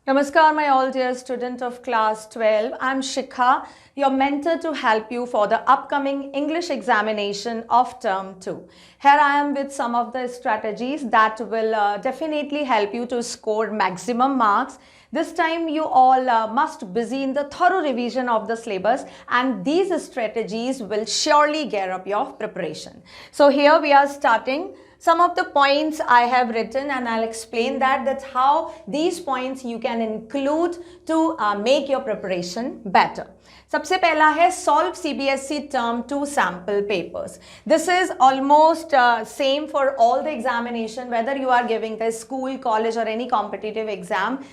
Namaskar, my all dear student of class 12. I'm Shikha, your mentor to help you for the upcoming English examination of term 2. Here I am with some of the strategies that will definitely help you to score maximum marks. This time you all must busy in the thorough revision of the syllabus, and these strategies will surely gear up your preparation. So here we are starting. Some of the points I have written and I'll explain that's how these points you can include to make your preparation better. सबसे पहला है solve CBSE term 2 sample papers. This is almost same for all the examination whether you are giving the school, college or any competitive exam.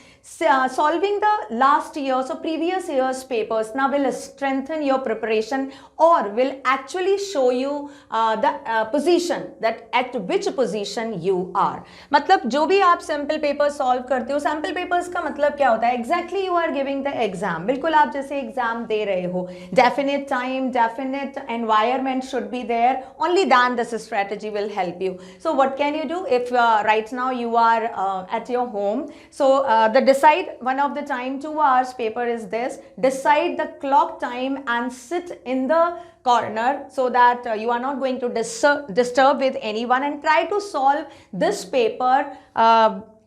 Solving the last year's or previous year's papers now will strengthen your preparation or will actually show you the position that at which position you are. मतलब जो भी आप sample paper solve करते हो, sample papers का मतलब क्या होता है? Exactly you are giving the exam. बिल्कुल आप जैसे एग्जाम दे रहे हो. Definite time, definite environment should be there. Only then this strategy will help you. So what can you do if right now you are at your home? So the decide one of the time 2 hours paper is this. Decide the clock time and sit in the corner so that you are not going to disturb with anyone, and try to solve this paper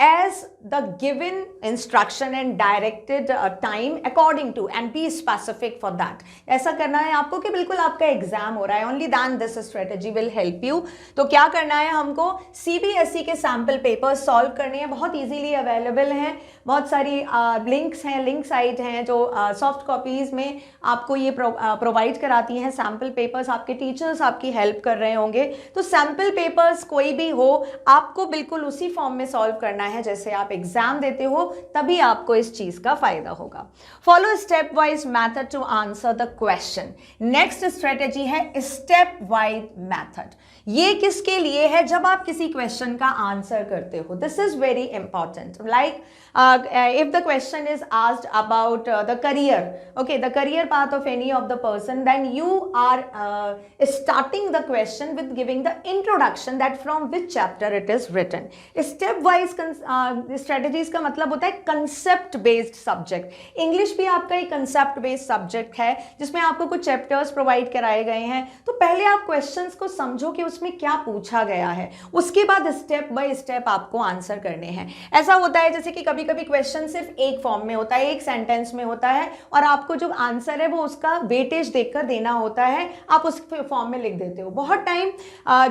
as the given instruction and directed time according to, and be specific for that. ऐसा करना है आपको कि बिल्कुल आपका exam हो रहा है. Only then this strategy will help you. तो क्या करना है हमको? सीबीएसई के सैम्पल पेपर सॉल्व करने हैं. बहुत इजीली अवेलेबल हैं. बहुत सारी लिंक्स हैं, लिंक साइट हैं जो सॉफ्ट कॉपीज में आपको ये प्रोवाइड कराती हैं. सैम्पल पेपर्स आपके टीचर्स आपकी हेल्प कर रहे होंगे. तो सैम्पल पेपर्स कोई भी हो, आपको बिल्कुल उसी फॉर्म में सॉल्व करना है जैसे आप एग्जाम देते हो, तभी आपको इस चीज का फायदा होगा. Follow step wise method to answer the question. Next strategy है स्टेप वाइज मैथड. ये किसके लिए है? जब आप किसी क्वेश्चन का आंसर करते हो. This is very important. Like if the question is asked about the career, okay, the career path of any of the person, then you are starting the question with giving the introduction that from which chapter it is written. Step wise strategies का मतलब होता है concept based subject. English भी आपका एक concept based subject है जिसमें आपको कुछ chapters provide कराए गए हैं. तो पहले आप questions को समझो कि उसमें क्या पूछा गया है, उसके बाद step by step आपको आंसर करने हैं. ऐसा होता है जैसे कि कभी कभी क्वेश्चन सिर्फ एक फॉर्म में होता है, एक सेंटेंस में होता है, और आपको जो आंसर है वो उसका वेटेज देखकर देना होता है. आप उस फॉर्म में लिख देते हो. बहुत टाइम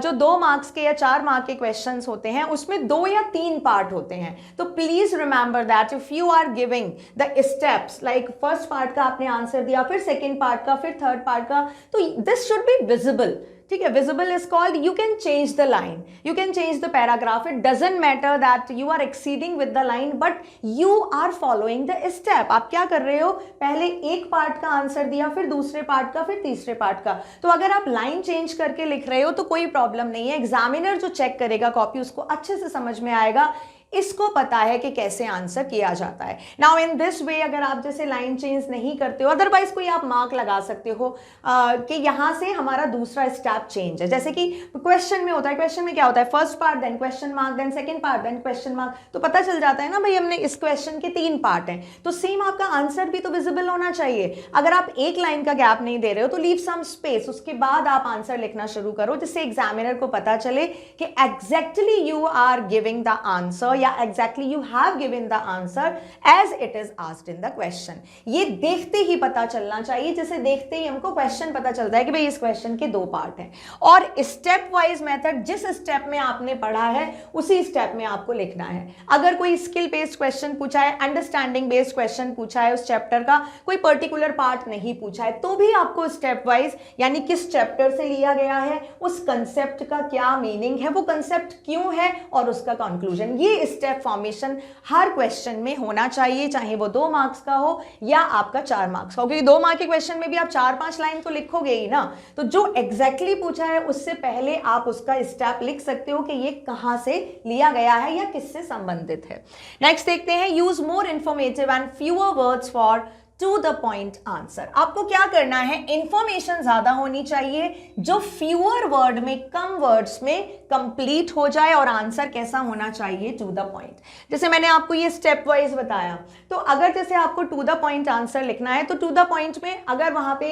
जो 2 मार्क्स के या 4 मार्क के क्वेश्चंस होते हैं उसमें 2 या 3 पार्ट होते हैं. तो please remember that if you are giving the steps, like first part का आपने आंसर दिया, फिर सेकेंड पार्ट का, फिर थर्ड पार्ट का, तो दिस शुड बी विजिबल. ठीक है, visible is called. You can change the line, you can change the paragraph. It doesn't matter that you are exceeding with the line, but you are following the step. आप क्या कर रहे हो? पहले एक part का आंसर दिया, फिर दूसरे पार्ट का, फिर तीसरे पार्ट का. तो अगर आप लाइन चेंज करके लिख रहे हो तो कोई प्रॉब्लम नहीं है. एग्जामिनर जो चेक करेगा कॉपी, उसको अच्छे से समझ में आएगा, इसको पता है कि कैसे आंसर किया जाता है. नाउ इन दिस वे अगर आप जैसे लाइन चेंज नहीं करते हो, अदरवाइज कोई आप मार्क लगा सकते हो कि यहां से हमारा दूसरा स्टेप चेंज है. जैसे कि क्वेश्चन में होता है, क्वेश्चन में क्या होता है? First part, then question mark, then second part, then question mark. तो पता चल जाता है ना भाई हमने इस क्वेश्चन के 3 पार्ट हैं. तो सेम आपका आंसर भी तो विजिबल होना चाहिए. अगर आप एक लाइन का गैप नहीं दे रहे हो तो लीव सम स्पेस, उसके बाद आप आंसर लिखना शुरू करो, जिससे एग्जामिनर को पता चले कि exactly you are giving the answer, या exactly you have given the answer as it is asked in the question. ये देखते ही पता चलना चाहिए, जैसे देखते ही हमको क्वेश्चन पता चलता है कि भाई इस क्वेश्चन के 2 पार्ट हैं. और स्टेप वाइज मेथड, जिस स्टेप में आपने पढ़ा है उसी स्टेप में आपको लिखना है. अगर कोई स्किल बेस्ड क्वेश्चन पूछा है, अंडरस्टैंडिंग बेस्ड क्वेश्चन पूछा है, उस चैप्टर का कोई पर्टिकुलर पार्ट नहीं पूछा है, तो भी आपको स्टेप वाइज, यानी किस चैप्टर से लिया गया है, उस कंसेप्ट का क्या मीनिंग है, वो कंसेप्ट क्यों है, और उसका कंक्लूजन, ये स्टेप फॉर्मेशन हर क्वेश्चन में होना चाहिए, चाहे वो 2 मार्क्स का हो या आपका 4 मार्क्स का हो. क्योंकि 2 मार्क के क्वेश्चन में भी आप 4-5 लाइन तो लिखोगे ही ना. तो जो एग्जैक्टली पूछा है उससे पहले आप उसका स्टेप लिख सकते हो कि ये कहां से लिया गया है या किससे संबंधित है. नेक्स्ट देखते हैं, use more informative and fewer words for to the point answer. आपको क्या करना है, इंफॉर्मेशन ज्यादा होनी चाहिए जो फ्यूअर वर्ड में, कम वर्ड्स में कंप्लीट हो जाए, और आंसर कैसा होना चाहिए, टू द पॉइंट। जैसे मैंने आपको ये स्टेप वाइज बताया, तो अगर जैसे आपको टू द पॉइंट आंसर लिखना है तो टू द पॉइंट में अगर वहां पे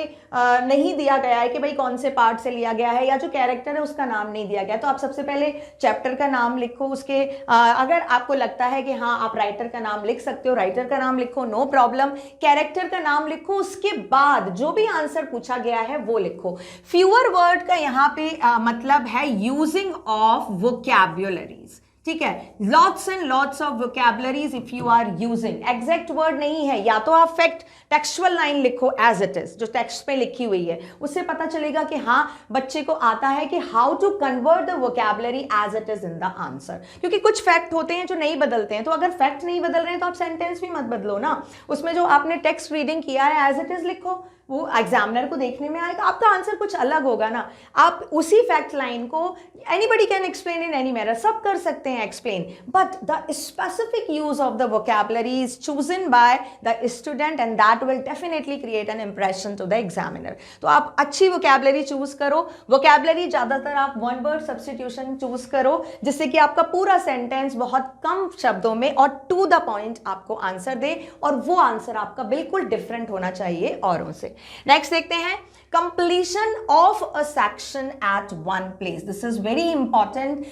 नहीं दिया गया है कि भाई कौन से पार्ट से लिया गया है या जो कैरेक्टर है उसका नाम नहीं दिया गया, तो आप सबसे पहले चैप्टर का नाम लिखो। उसके अगर आपको लगता है कि हाँ आप राइटर का नाम लिख सकते हो, राइटर का नाम लिखो, नो प्रॉब्लम। कैरेक्टर का नाम लिखो, उसके बाद जो भी आंसर पूछा गया है वो लिखो। फ्यूअर वर्ड का यहां पे मतलब है यूजिंग ऑफ वोकैब्युलरीज, ठीक है, lots and lots of vocabularies if you are using. Exact word नहीं है, या तो आप फैक्ट टेक्सुअल लाइन लिखो एज इट इज, जो टेक्स्ट पे लिखी हुई है, उससे पता चलेगा कि हाँ बच्चे को आता है कि how to convert the vocabulary as it is in the answer. क्योंकि कुछ फैक्ट होते हैं जो नहीं बदलते हैं, तो अगर फैक्ट नहीं बदल रहे हैं तो आप सेंटेंस भी मत बदलो ना, उसमें जो आपने टेक्स्ट रीडिंग किया है एज इट इज लिखो, वो एग्जामिनर को देखने में आएगा, आपका आंसर कुछ अलग होगा ना। आप उसी फैक्ट लाइन को anybody can explain in any manner, सब कर सकते हैं explain, but the specific use of the vocabulary is chosen by the student and that will definitely create an impression to the examiner. तो आप अच्छी vocabulary choose करो। Vocabulary ज्यादातर आप वन वर्ड सब्स्टिट्यूशन चूज करो, जिससे कि आपका पूरा सेंटेंस बहुत कम शब्दों में और टू द पॉइंट आपको आंसर दे, और वो आंसर आपका बिल्कुल डिफरेंट होना चाहिए औरों से। नेक्स्ट देखते हैं, completion of a section at one place. This is very important.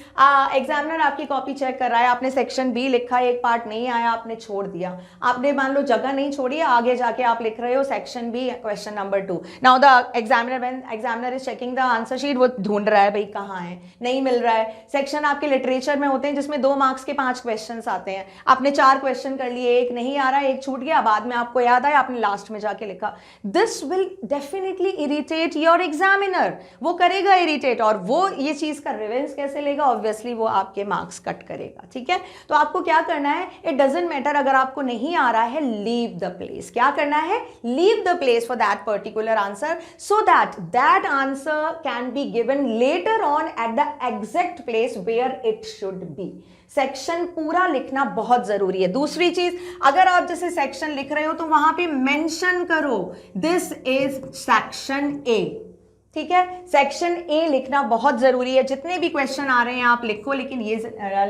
Examiner आपकी कॉपी चेक कर रहा है, आपने सेक्शन बी लिखा है, एक पार्ट नहीं आया, आपने छोड़ दिया, आपने मान लो जगह नहीं छोड़ी, आगे जाके आप लिख रहे हो section B question number 2। Now the examiner, when examiner is checking the answer sheet, वो ढूंढ रहा है भाई कहाँ है, नहीं मिल रहा है। सेक्शन आपके लिटरेचर में होते हैं जिसमें 2 मार्क्स के 5 क्वेश्चन आते हैं, आपने 4 क्वेश्चन कर लिए, एक नहीं आ रहा, एक छूट गया, बाद में आपको याद आया, आपने लास्ट में जाके लिखा। This will definitely irritate your examiner, वो करेगा इरिटेट, और वो ये चीज का रिवेंज कैसे लेगा, ऑब्वियसली वो आपके मार्क्स कट करेगा। ठीक है, तो आपको क्या करना है, इट डजंट मैटर अगर आपको नहीं आ रहा है, लीव द प्लेस। क्या करना है, leave the place for that particular answer, so that that answer can be given later on at the exact place where it should be. Section पूरा लिखना बहुत जरूरी है। दूसरी चीज, अगर आप जैसे सेक्शन लिख रहे हो तो वहां पे मेंशन करो दिस इज सेक्शन ए। ठीक है, सेक्शन ए लिखना बहुत जरूरी है। जितने भी क्वेश्चन आ रहे हैं आप लिखो, लेकिन ये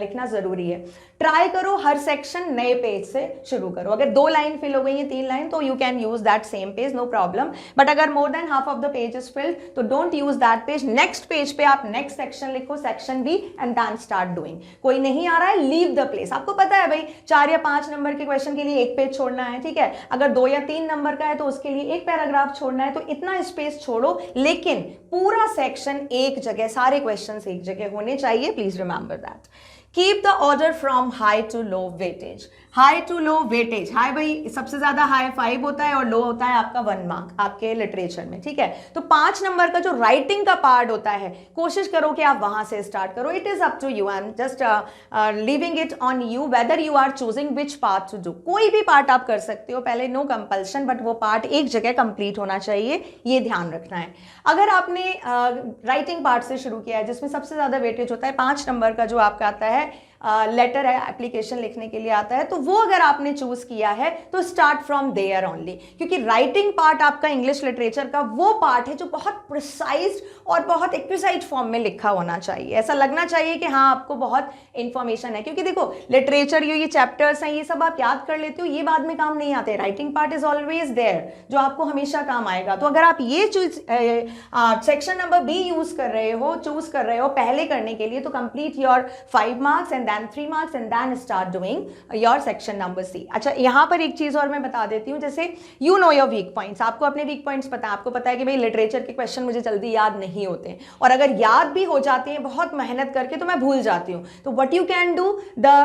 लिखना जरूरी है। ट्राई करो हर सेक्शन नए पेज से शुरू करो। अगर 2 लाइन फिल हो गई है, 3 लाइन, तो you can use that same page, no problem. But अगर more than half of the page is filled, तो don't use that page. Next page पे आप नेक्स्ट सेक्शन लिखो, section B, and then start doing. कोई नहीं आ रहा है, leave the place. आपको पता है भाई 4 या 5 नंबर के क्वेश्चन के लिए 1 पेज छोड़ना है, ठीक है। अगर 2 या 3 नंबर का है तो उसके लिए 1 पैराग्राफ छोड़ना है, तो इतना स्पेस छोड़ो, लेकिन पूरा सेक्शन एक जगह, सारे क्वेश्चंस एक जगह होने चाहिए। Please remember that. Keep the order from high to low weightage. High to low weightage, high भाई सबसे ज्यादा हाई 5 होता है और लो होता है आपका 1 मार्क आपके लिटरेचर में। ठीक है, तो 5 नंबर का जो राइटिंग का पार्ट होता है, कोशिश करो कि आप वहां से स्टार्ट करो। It is up to you, I am just leaving it on you whether you are choosing which part to do. कोई भी पार्ट आप कर सकते हो, पहले नो कंपल्शन, बट वो पार्ट एक जगह कंप्लीट होना चाहिए, ये ध्यान रखना है। अगर आपने राइटिंग पार्ट से शुरू किया है, जिसमें सबसे ज्यादा वेटेज होता है 5 नंबर का, जो आपका आता है लेटर है, एप्लीकेशन लिखने के लिए आता है, तो वो अगर आपने चूज किया है तो स्टार्ट फ्रॉम देयर ओनली। क्योंकि राइटिंग पार्ट आपका इंग्लिश लिटरेचर का वो पार्ट है जो बहुत प्रिसाइज और बहुत एक्विसाइज फॉर्म में लिखा होना चाहिए। ऐसा लगना चाहिए कि हाँ आपको बहुत इंफॉर्मेशन है। क्योंकि देखो लिटरेचर, ये चैप्टर्स हैं, ये सब आप याद कर लेते हो, ये बाद में काम नहीं आते। Writing part is always there, जो आपको हमेशा काम आएगा। तो अगर आप ये सेक्शन नंबर बी यूज कर रहे हो, चूज कर रहे हो पहले करने के लिए, तो complete your 5 marks and then 3 marks and then start doing your section number C। अच्छा, यहां पर एक चीज और मैं बता देती हूं, जैसे you know your weak points। आपको अपने weak points पता है, आपको पता है कि भाई लिटरेचर के क्वेश्चन मुझे जल्दी याद नहीं होते हैं, और अगर याद भी हो जाते हैं बहुत मेहनत करके तो मैं भूल जाती हूं। तो what you can do, the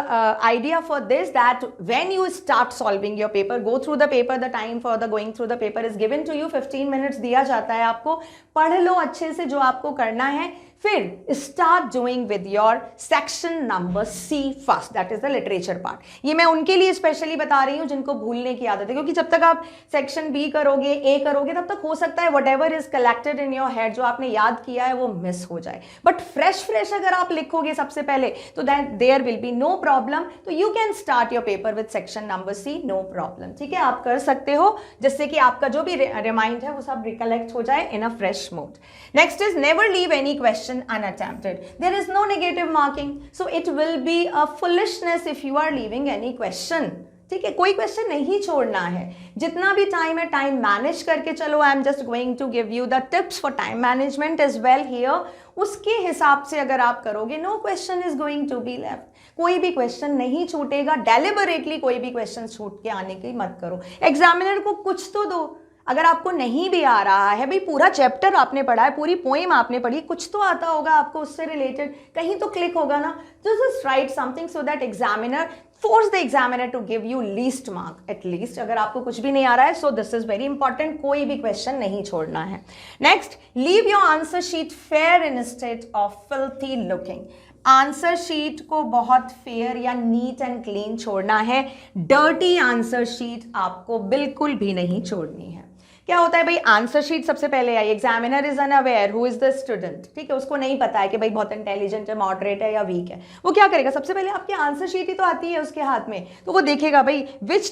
idea for this, that when you start solving your paper, go through the paper, the time for the going through the paper is given to you, 15 minutes दिया जाता है आपको। पढ़ लो अच्छे से जो आपको करना है, फिर start doing with your section number C first, that is the literature part. ये मैं उनके लिए स्पेशली बता रही हूँ जिनको भूलने की आदत है, क्योंकि जब तक आप सेक्शन बी करोगे, ए करोगे, तब तक हो सकता है what ever is collected in your head, जो आपने याद किया है वो मिस हो जाए। बट फ्रेश अगर आप लिखोगे सबसे पहले तो then there will be no problem. तो you can start your paper with section number C, no problem. ठीक है, आप कर सकते हो, जिससे कि आपका जो भी रिमाइंड है वो सब रिकलेक्ट हो जाए in a fresh mode. Next is never leave any question unattempted. There is no negative marking, so it will be a foolishness if you are leaving any question. ठीक है, कोई क्वेश्चन नहीं छोड़ना है। जितना भी टाइम है, टाइम मैनेज करके चलो। I am just going to give you the tips for time management as well here. उसके हिसाब से अगर आप करोगे, no question is going to be left, कोई भी क्वेश्चन नहीं छूटेगा। डेलिबरेटली कोई भी क्वेश्चन छूट के आने की मत करो। एग्जामिनर को कुछ तो दो। अगर आपको नहीं भी आ रहा है, भाई पूरा चैप्टर आपने पढ़ा है, पूरी पोएम आपने पढ़ी, कुछ तो आता होगा आपको उससे रिलेटेड, कहीं तो क्लिक होगा ना। Just right something so that examiner force the examiner to give you least mark at least। अगर आपको कुछ भी नहीं आ रहा है, so this is very important, कोई भी क्वेश्चन नहीं छोड़ना है। Next, leave your answer sheet fair instead of filthy looking। Answer sheet को बहुत फेयर या नीट एंड क्लीन छोड़ना है। डर्टी आंसर शीट आपको बिल्कुल भी नहीं छोड़नी है। क्या होता है भाई, आंसर शीट सबसे पहले आई, examiner is unaware who is the student. ठीक है, उसको नहीं पता है कि भाई बहुत इंटेलिजेंट है, मॉडरेट है या वीक है। वो क्या करेगा, सबसे पहले आपकी आंसर शीट ही तो आती है उसके हाथ में, तो वो देखेगा भाई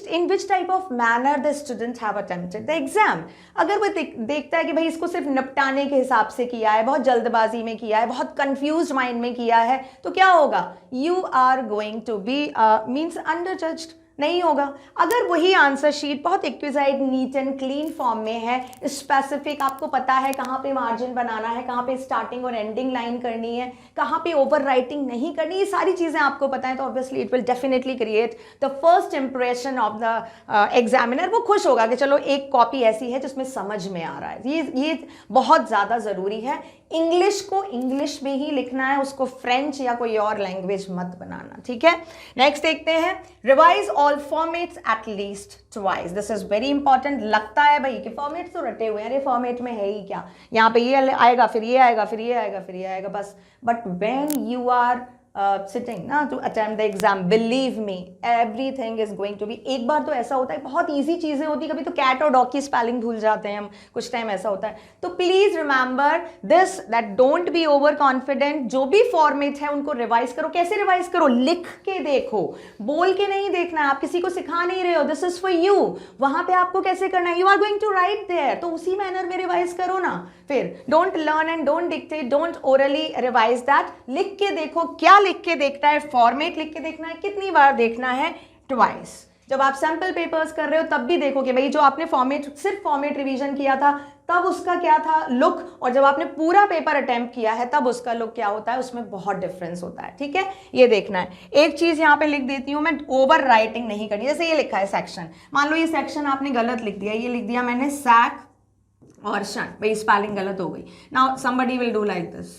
in which type of manner the student have attempted the exam. अगर वो देखता है कि भाई इसको सिर्फ निपटाने के हिसाब से किया है, बहुत जल्दबाजी में किया है, बहुत कंफ्यूज माइंड में किया है, तो क्या होगा, you are going to be means under judged, नहीं होगा। अगर वही आंसर शीट बहुत exquisite, neat and clean form में है, स्पेसिफिक, आपको पता है कहाँ पे मार्जिन बनाना है, कहाँ पे स्टार्टिंग और एंडिंग लाइन करनी है, कहाँ पे ओवर राइटिंग नहीं करनी, ये सारी चीज़ें आपको पता है, तो obviously it will definitely create the first impression of the examiner. वो खुश होगा कि चलो एक कॉपी ऐसी है जिसमें समझ में आ रहा है। ये बहुत ज़्यादा ज़रूरी है। इंग्लिश को इंग्लिश में ही लिखना है, उसको फ्रेंच या कोई और लैंग्वेज मत बनाना। ठीक है, नेक्स्ट देखते हैं, revise all formats at least twice. This is very important. लगता है भाई कि फॉर्मेट तो रटे हुए हैं, अरे फॉर्मेट में है ही क्या, यहाँ पे ये आएगा, फिर ये आएगा, फिर ये आएगा, फिर ये आएगा, बस। But when you are sitting ना to attempt the exam, believe me everything is going to be. एक बार तो ऐसा होता है, बहुत ईजी चीजें होती है, कभी तो कैट और डॉग की स्पेलिंग भूल जाते हैं हम, कुछ टाइम ऐसा होता है। तो please remember this, that don't be over confident. जो भी फॉर्मेट है उनको रिवाइज करो। कैसे रिवाइज करो, लिख के देखो, बोल के नहीं देखना है। आप किसी को सिखा नहीं रहे हो, दिस इज फॉर यू। वहां पे आपको कैसे करना है, you are going to write there, तो उसी मैनर में रिवाइज करो ना। फिर don't learn and don't dictate, don't orally revise that. लिख के देखो, क्या लिख के देखना है, फॉर्मेट लिख के देखना है, कितनी बार देखना है, ट्वाइस। जब आप सैंपल पेपर्स कर रहे हो तब भी देखो कि भाई जो आपने फॉर्मेट, सिर्फ फॉर्मेट रिवीजन किया था तब उसका क्या था लुक, और जब आपने पूरा पेपर अटेम्प्ट किया है तब उसका लुक क्या होता है, उसमें बहुत डिफरेंस होता है। ठीक है, ये देखना है। एक चीज यहाँ पे लिख देती हूँ मैं, ओवर राइटिंग नहीं करनी। जैसे ये लिखा है सेक्शन, मान लो ये सेक्शन आपने गलत लिख दिया, ये लिख दिया मैंने सैक और शन, भाई स्पेलिंग गलत हो गई। Now somebody will do like this,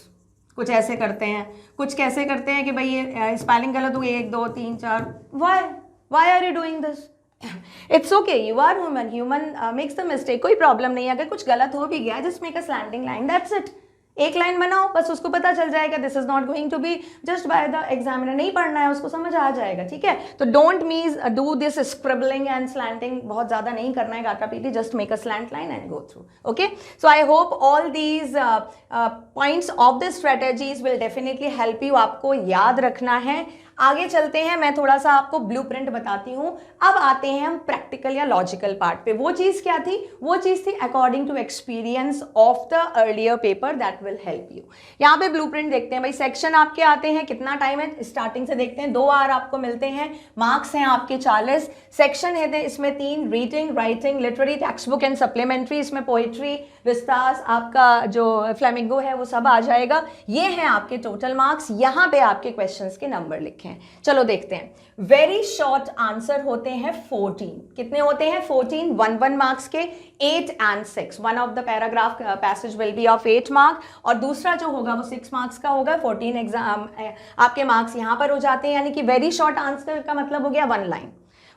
कुछ ऐसे करते हैं, कुछ कैसे करते हैं कि भाई ये स्पेलिंग गलत हो गई, 1 2 3 4, why are you doing this? It's okay, you are human makes the mistake, कोई प्रॉब्लम नहीं है। अगर कुछ गलत हो भी गया, just make a slanting line, that's it. एक लाइन बनाओ, बस उसको पता चल जाएगा this is not going to be just by the examiner, नहीं पढ़ना है उसको, समझ आ जाएगा। ठीक है, तो डोंट मीज do this scribbling and slanting, बहुत ज्यादा नहीं करना है गाटा पीटी, just make a slant line and go through. Okay, so I hope all these points of the strategies will definitely help you, आपको याद रखना है। आगे चलते हैं, मैं थोड़ा सा आपको ब्लूप्रिंट बताती हूँ। अब आते हैं हम प्रैक्टिकल या लॉजिकल पार्ट पे। वो चीज़ क्या थी, वो चीज़ थी according to experience of the earlier paper, that will help you. यहाँ पे ब्लूप्रिंट देखते हैं भाई, सेक्शन आपके आते हैं, कितना टाइम है, स्टार्टिंग से देखते हैं, 2 आवर आपको मिलते हैं, मार्क्स हैं आपके 40, सेक्शन है इसमें 3, reading, writing, literary, text book and supplementary, इसमें पोइट्री, विस्तास, आपका जो फ्लेमिंगो है वो सब आ जाएगा। ये हैं आपके टोटल मार्क्स, यहाँ पे आपके क्वेश्चंस के नंबर लिखे हैं। चलो देखते हैं। वेरी शॉर्ट आंसर होते हैं 14, कितने होते हैं 14, 1 मार्क्स के, 8 and 6। One of the paragraph passage will be of 8 mark, और दूसरा जो होगा वो 6 मार्क्स का होगा। 14 एग्जाम आपके मार्क्स यहाँ पर हो जाते हैं, यानी कि वेरी शॉर्ट आंसर का मतलब हो गया 1 लाइन।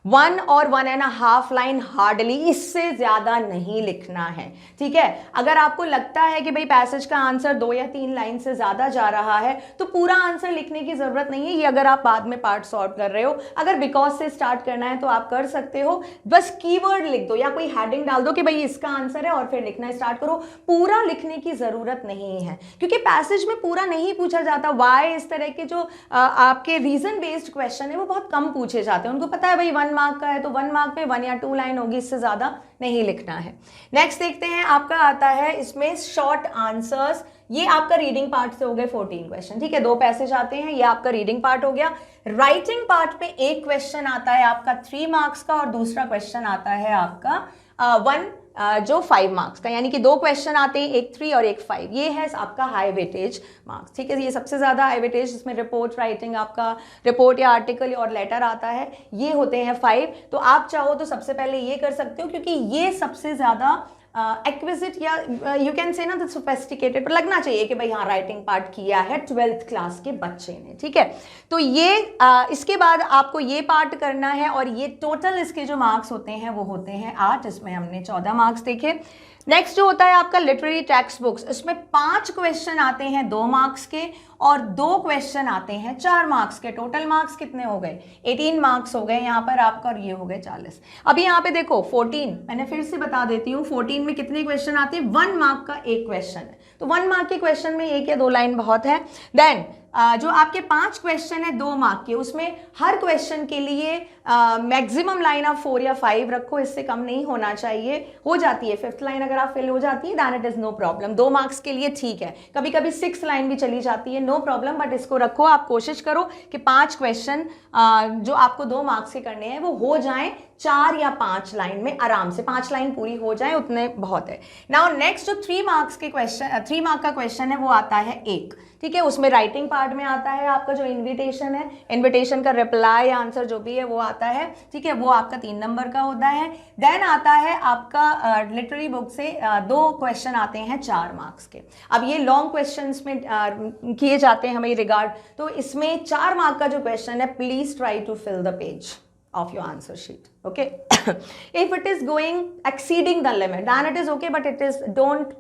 1 और 1.5 लाइन हार्डली, इससे ज्यादा नहीं लिखना है, ठीक है। अगर आपको लगता है कि भाई पैसेज का आंसर 2 या 3 लाइन से ज्यादा जा रहा है तो पूरा आंसर लिखने की जरूरत नहीं है, ये अगर आप बाद में पार्ट सॉल्व कर रहे हो। अगर बिकॉज से स्टार्ट करना है तो आप कर सकते हो, बस कीवर्ड लिख दो या कोई हेडिंग डाल दो कि भाई इसका आंसर है और फिर लिखना स्टार्ट करो। पूरा लिखने की जरूरत नहीं है, क्योंकि पैसेज में पूरा नहीं पूछा जाता। वाई, इस तरह के जो आपके रीजन बेस्ड क्वेश्चन है वो बहुत कम पूछे जाते हैं। उनको पता है भाई 1 मार्क का है तो 1 मार्क पे 1 या 2 लाइन होगी, इससे ज्यादा नहीं लिखना है। नेक्स्ट देखते हैं, आपका आता है इसमें शॉर्ट आंसर्स। ये आपका रीडिंग पार्ट से हो गए 14 क्वेश्चन, ठीक है। 2 पैसेज आते हैं, ये आपका रीडिंग पार्ट हो गया। राइटिंग पार्ट पे एक क्वेश्चन आता है आपका 3 मार्क्स का और दूसरा क्वेश्चन आता है आपका 5 मार्क्स का, यानी कि 2 क्वेश्चन आते हैं, एक 3 और एक 5। ये है आपका हाई वेटेज मार्क्स, ठीक है। ये सबसे ज्यादा हाई वेटेज, जिसमें रिपोर्ट राइटिंग, आपका रिपोर्ट या आर्टिकल और लेटर आता है, ये होते हैं 5। तो आप चाहो तो सबसे पहले ये कर सकते हो, क्योंकि ये सबसे ज्यादा एक्विजिट या यू कैन से ना सोफेस्टिकेटेड लगना चाहिए कि भाई हाँ राइटिंग पार्ट किया है 12th क्लास के बच्चे ने, ठीक है। तो ये इसके बाद आपको ये पार्ट करना है और ये टोटल इसके जो मार्क्स होते हैं वो होते हैं 8, इसमें हमने 14 मार्क्स देखे। नेक्स्ट जो होता है आपका लिटरेरी टेक्स्ट बुक्स, इसमें 5 क्वेश्चन आते हैं 2 मार्क्स के और 2 क्वेश्चन आते हैं 4 मार्क्स के। टोटल मार्क्स कितने हो गए? 18 मार्क्स हो गए यहाँ पर आपका, और ये हो गए 40। अभी यहाँ पे देखो 14, मैंने फिर से बता देती हूँ, 14 में कितने क्वेश्चन आते हैं? 1 मार्क का एक क्वेश्चन है, तो 1 मार्क के क्वेश्चन में 1 या 2 लाइन बहुत है। देन जो आपके 5 क्वेश्चन है 2 मार्क के, उसमें हर क्वेश्चन के लिए मैक्सिमम लाइन आप 4 या 5 रखो, इससे कम नहीं होना चाहिए। हो जाती है 5th लाइन अगर आप फेल हो जाती है then it is no problem, 2 marks के लिए ठीक है। कभी कभी 6 लाइन भी चली जाती है, नो प्रॉब्लम, बट इसको रखो। आप कोशिश करो कि 5 क्वेश्चन जो आपको 2 मार्क्स के करने हैं वो हो जाएं 4 या 5 लाइन में, आराम से 5 लाइन पूरी हो जाए, उतने बहुत है। नाउ नेक्स्ट जो 3 मार्क्स के क्वेश्चन, 3 मार्क का क्वेश्चन है वो आता है 1, ठीक है। उसमें राइटिंग पार्ट में आता है आपका जो इन्विटेशन है, इन्विटेशन का रिप्लाई आंसर जो भी है वो आता है, ठीक है। वो आपका 3 नंबर का होता है। देन आता है आपका लिटरेरी बुक से 2 क्वेश्चन आते हैं 4 मार्क्स के। अब ये लॉन्ग क्वेश्चंस में किए जाते हैं हमें रिगार्ड, तो इसमें 4 मार्क का जो क्वेश्चन है, please try to fill the page of your answer sheet, okay? If it is going exceeding the limit, then it is okay, but it is don't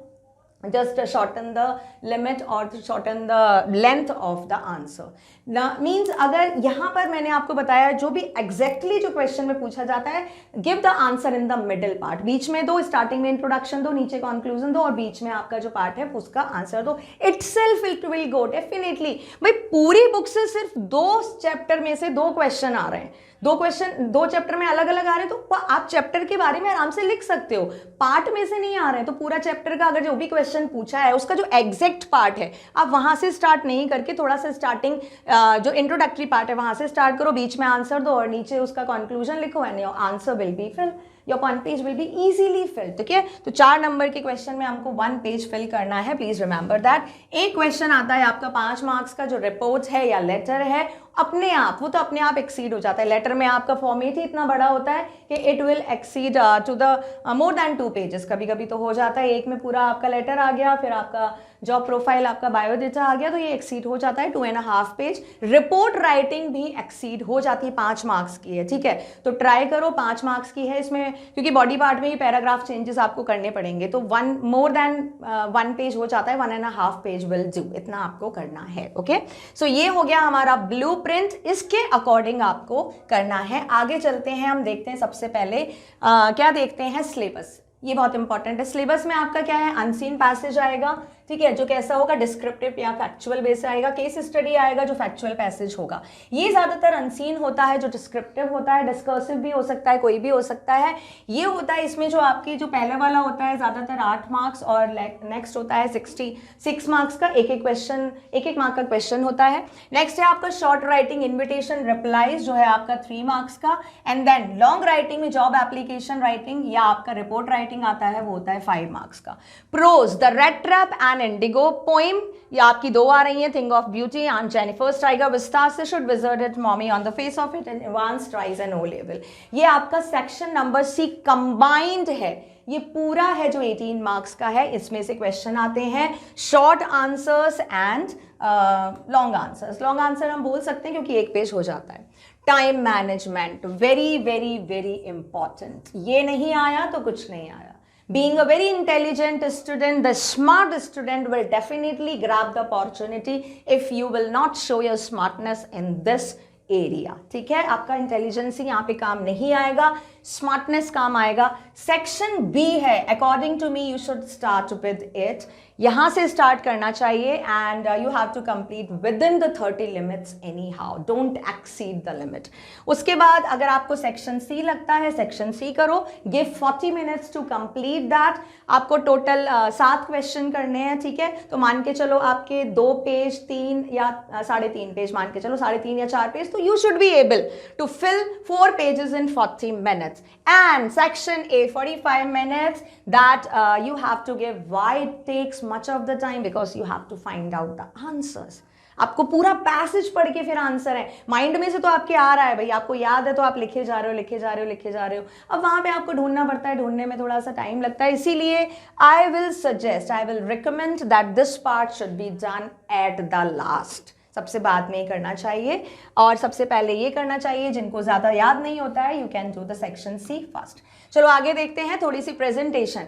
just shorten the limit or shorten the length of the answer. Means अगर यहाँ पर मैंने आपको बताया जो भी exactly जो question में पूछा जाता है, give the answer in the middle part, बीच में दो, स्टार्टिंग में इंट्रोडक्शन दो, नीचे कंक्लूजन दो और बीच में आपका जो पार्ट है उसका आंसर दो। Itself it will go definitely. भाई पूरी बुक से सिर्फ 2 चैप्टर में से 2 क्वेश्चन आ रहे हैं, 2 क्वेश्चन 2 चैप्टर में अलग अलग आ रहे हैं, तो आप चैप्टर के बारे में आराम से लिख सकते हो। पार्ट में से नहीं आ रहे हैं तो पूरा चैप्टर का अगर जो भी क्वेश्चन पूछा है उसका जो एग्जैक्ट पार्ट है आप वहां से स्टार्ट नहीं करके थोड़ा सा स्टार्टिंग जो इंट्रोडक्टरी पार्ट है वहां से स्टार्ट करो, बीच में आंसर दो और नीचे उसका कंक्लूजन लिखो, and your answer will be fill, your 1 page will be easily fill, ठीक है। तो 4 नंबर के क्वेश्चन में हमको 1 पेज फिल करना है, प्लीज रिमेंबर दैट। एक क्वेश्चन आता है आपका 5 मार्क्स का जो रिपोर्ट है या लेटर है, अपने आप वो तो अपने आप एक्सीड हो जाता है। लेटर में आपका फॉर्मेट ही इतना बड़ा होता है कि it will exceed to the more then 2 pages, कभी कभी तो हो जाता है एक में पूरा आपका लेटर आ गया, फिर आपका जॉब प्रोफाइल, आपका बायोडेटा आ गया, तो ये एक्सीड हो जाता है 2.5 पेज। रिपोर्ट राइटिंग भी एक्सीड हो जाती है, 5 मार्क्स की है, ठीक है। तो ट्राई करो, 5 मार्क्स की है इसमें, क्योंकि बॉडी पार्ट में ही पैराग्राफ चेंजेस आपको करने पड़ेंगे, तो मोर देन 1 पेज हो जाता है, 1.5 पेज विल डू, इतना आपको करना है, ओके। सो ये हो गया हमारा ब्लू प्रिंट, इसके अकॉर्डिंग आपको करना है। आगे चलते हैं, हम देखते हैं सबसे पहले क्या देखते हैं, सिलेबस। ये बहुत इंपॉर्टेंट है। सिलेबस में आपका क्या है, अनसीन पैसेज आएगा, ठीक है, जो कैसा होगा, डिस्क्रिप्टिव या फैक्चुअल बेस से आएगा, केस स्टडी आएगा जो फैक्चुअल पैसेज होगा। ये ज्यादातर अनसीन होता है, जो डिस्क्रिप्टिव होता है, डिस्कर्सिव भी हो सकता है, कोई भी हो सकता है। ये होता है इसमें जो आपकी जो पहले वाला होता है ज्यादातर 8 मार्क्स और नेक्स्ट होता है 66 मार्क्स का, एक एक मार्क का क्वेश्चन होता है। नेक्स्ट है आपका शॉर्ट राइटिंग इन्विटेशन रिप्लाईज जो है आपका 3 मार्क्स का, एंड देन लॉन्ग राइटिंग में जॉब एप्लीकेशन राइटिंग या आपका रिपोर्ट राइटिंग आता है, वो होता है 5 मार्क्स का। Prose, the rattrap and indigo, poem ये आपकी 2 आ रही हैं, thing of beauty and Jennifer's tiger, विस्तार से, should wizard hit, mommy on the face of it, and Evans tries an O level. ये आपका सेक्शन नंबर C कंबाइंड है, ये पूरा है जो 18 मार्क्स का है। इसमें से क्वेश्चन आते हैं short answers and long answers. Long answer हम बोल सकते हैं क्योंकि 1 पेज हो जाता है। Time management, very very very important. ये नहीं आया तो कुछ नहीं आया। Being a very intelligent student, the smart student will definitely grab the opportunity if you will not show your smartness in this area। ठीक है, आपका इंटेलिजेंस यहाँ पे काम नहीं आएगा, स्मार्टनेस काम आएगा। सेक्शन बी है, according to me you should start with it. यहाँ से स्टार्ट करना चाहिए and you have to complete within the 30 limits anyhow, don't exceed the limit. उसके बाद अगर आपको सेक्शन सी लगता है, सेक्शन सी करो, give 40 minutes to complete that. आपको टोटल 7 क्वेश्चन करने हैं, ठीक है। तो मान के चलो आपके 2 पेज, 3 या 3.5 पेज, मान के चलो 3.5 या 4 पेज, तो you should be able to fill 4 pages in 40 minutes. And section A, 45 minutes that you have to give. Why it takes much of the time? Because you have to find out the answers. आपको पूरा passage पढ़ के फिर answer है, mind में से तो आपके आ रहा है भाई, आपको याद है तो आप लिखे जा रहे हो, लिखे जा रहे हो, लिखे जा रहे हो। अब वहां पे आपको ढूंढना पड़ता है, ढूंढने में थोड़ा सा टाइम लगता है। इसीलिए I will recommend that this part should be done at the last. सबसे बाद में ही करना चाहिए और सबसे पहले ये करना चाहिए। जिनको ज़्यादा याद नहीं होता है, you can do the section C first. चलो आगे देखते हैं, थोड़ी सी प्रेजेंटेशन।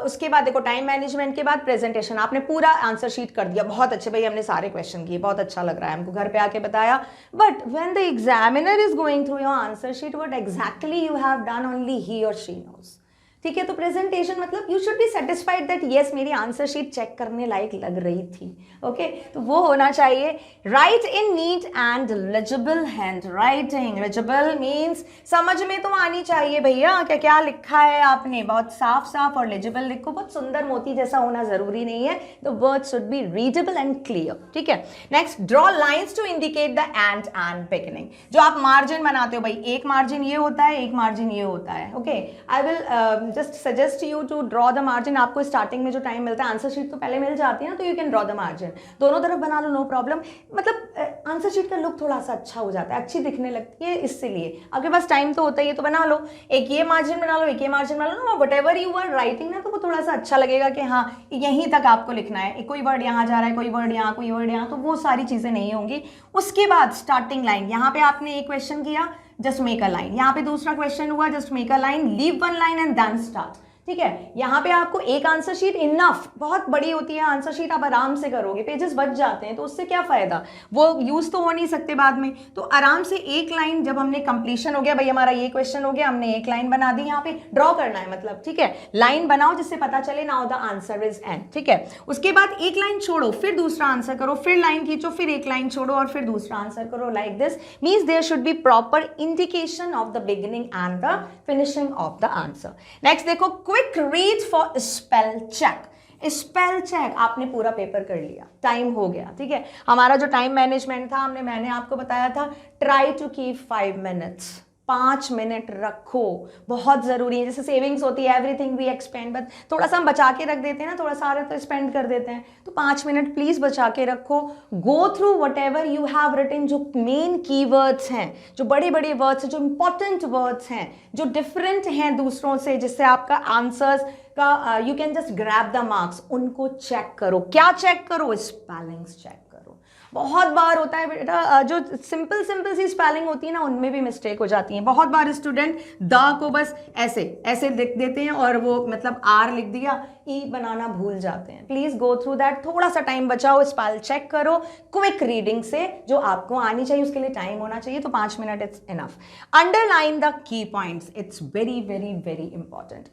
उसके बाद देखो, टाइम मैनेजमेंट के बाद प्रेजेंटेशन। आपने पूरा आंसर शीट कर दिया, बहुत अच्छे भाई, हमने सारे क्वेश्चन किए, बहुत अच्छा लग रहा है हमको, घर पे आके बताया। But when the examiner is going through your answer sheet, what exactly you have done, only he और शी नोज। ठीक है, तो प्रेजेंटेशन मतलब you should be satisfied that yes मेरी आंसर शीट चेक करने लायक लग रही थी। ओके, तो वो होना चाहिए। Right in neat and legible hand writing. Legible means समझ में तो आनी चाहिए भैया, क्या क्या लिखा है आपने, बहुत साफ साफ और लेजिबल लिखो। बहुत सुंदर मोती जैसा होना जरूरी नहीं है, the word should be readable and clear. ठीक है, next, draw lines to indicate the end and beginning. जो आप मार्जिन बनाते हो भाई, एक मार्जिन ये होता है, एक मार्जिन ये होता है। Okay, I will just suggest you to draw the margin. आपको स्टार्टिंग में जो टाइम मिलता है, आंसर शीट तो पहले मिल जाती है ना, तो you can draw the margin. दोनों तरफ बना लो, नो प्रॉब्लम। मतलब आंसर शीट का लुक थोड़ा सा अच्छा हो जाता है, अच्छी दिखने लगती है, इसलिए आपके पास टाइम तो होता ही है, तो बना लो। एक ये मार्जिन बना लो, एक ये मार्जिन बना लो, whatever you are writing ना, तो वो थोड़ा सा अच्छा लगेगा कि हाँ यहीं तक आपको लिखना है, कोई वर्ड यहाँ जा रहा है, कोई वर्ड यहाँ, कोई वर्ड यहाँ, तो वो सारी चीजें नहीं होंगी। उसके बाद स्टार्टिंग लाइन, यहाँ पे आपने एक क्वेश्चन किया, जस्ट मेक अ लाइन। यहाँ पे दूसरा क्वेश्चन हुआ, just make a line, leave one line and then start. ठीक है, यहाँ पे आपको एक आंसर शीट इनफ, बहुत बड़ी होती है आंसर शीट, आप आराम से करोगे, पेजेस बच जाते हैं, तो उससे क्या फायदा, वो यूज तो हो नहीं सकते बाद में। तो आराम से एक लाइन, जब हमने कंप्लीशन हो गया भाई, हमारा ये क्वेश्चन हो गया, हमने एक लाइन बना दी, यहाँ पे ड्रॉ करना है मतलब। ठीक है, लाइन बनाओ जिससे पता चले now the answer is and. ठीक है, उसके बाद एक लाइन छोड़ो, फिर दूसरा आंसर करो, फिर लाइन खींचो, फिर एक लाइन छोड़ो और फिर दूसरा आंसर करो। Like this means there should be proper indication of the beginning and the finishing of the answer. Next देखो, quick read for spell check. Spell check आपने पूरा पेपर कर लिया, टाइम हो गया। ठीक है, हमारा जो टाइम मैनेजमेंट था, मैंने आपको बताया था, try to keep 5 minutes, 5 minute रखो, बहुत जरूरी है। जैसे सेविंग्स होती है, एवरीथिंग वी एक्सपेंड, बट थोड़ा सा हम बचा के रख देते हैं ना, थोड़ा सारा तो स्पेंड कर देते हैं, तो 5 मिनट प्लीज बचा के रखो। Go through whatever you have written, जो मेन कीवर्ड्स हैं, जो बड़े बड़े वर्ड्स हैं, जो इंपॉर्टेंट वर्ड्स हैं, जो डिफरेंट हैं दूसरों से, जिससे आपका आंसर्स का you can just grab the marks, उनको चेक करो। क्या चेक करो? स्पेलिंग्स चेक करो। बहुत बार होता है बेटा, जो सिंपल सी स्पेलिंग होती है ना, उनमें भी मिस्टेक हो जाती है। बहुत बार स्टूडेंट द को बस ऐसे ऐसे लिख देते हैं और वो मतलब आर लिख दिया, ई बनाना भूल जाते हैं। प्लीज गो थ्रू दैट, थोड़ा सा टाइम बचाओ, स्पेल चेक करो क्विक रीडिंग से, जो आपको आनी चाहिए, उसके लिए टाइम होना चाहिए, तो 5 minute it's enough. Underline the key points, it's very very very important.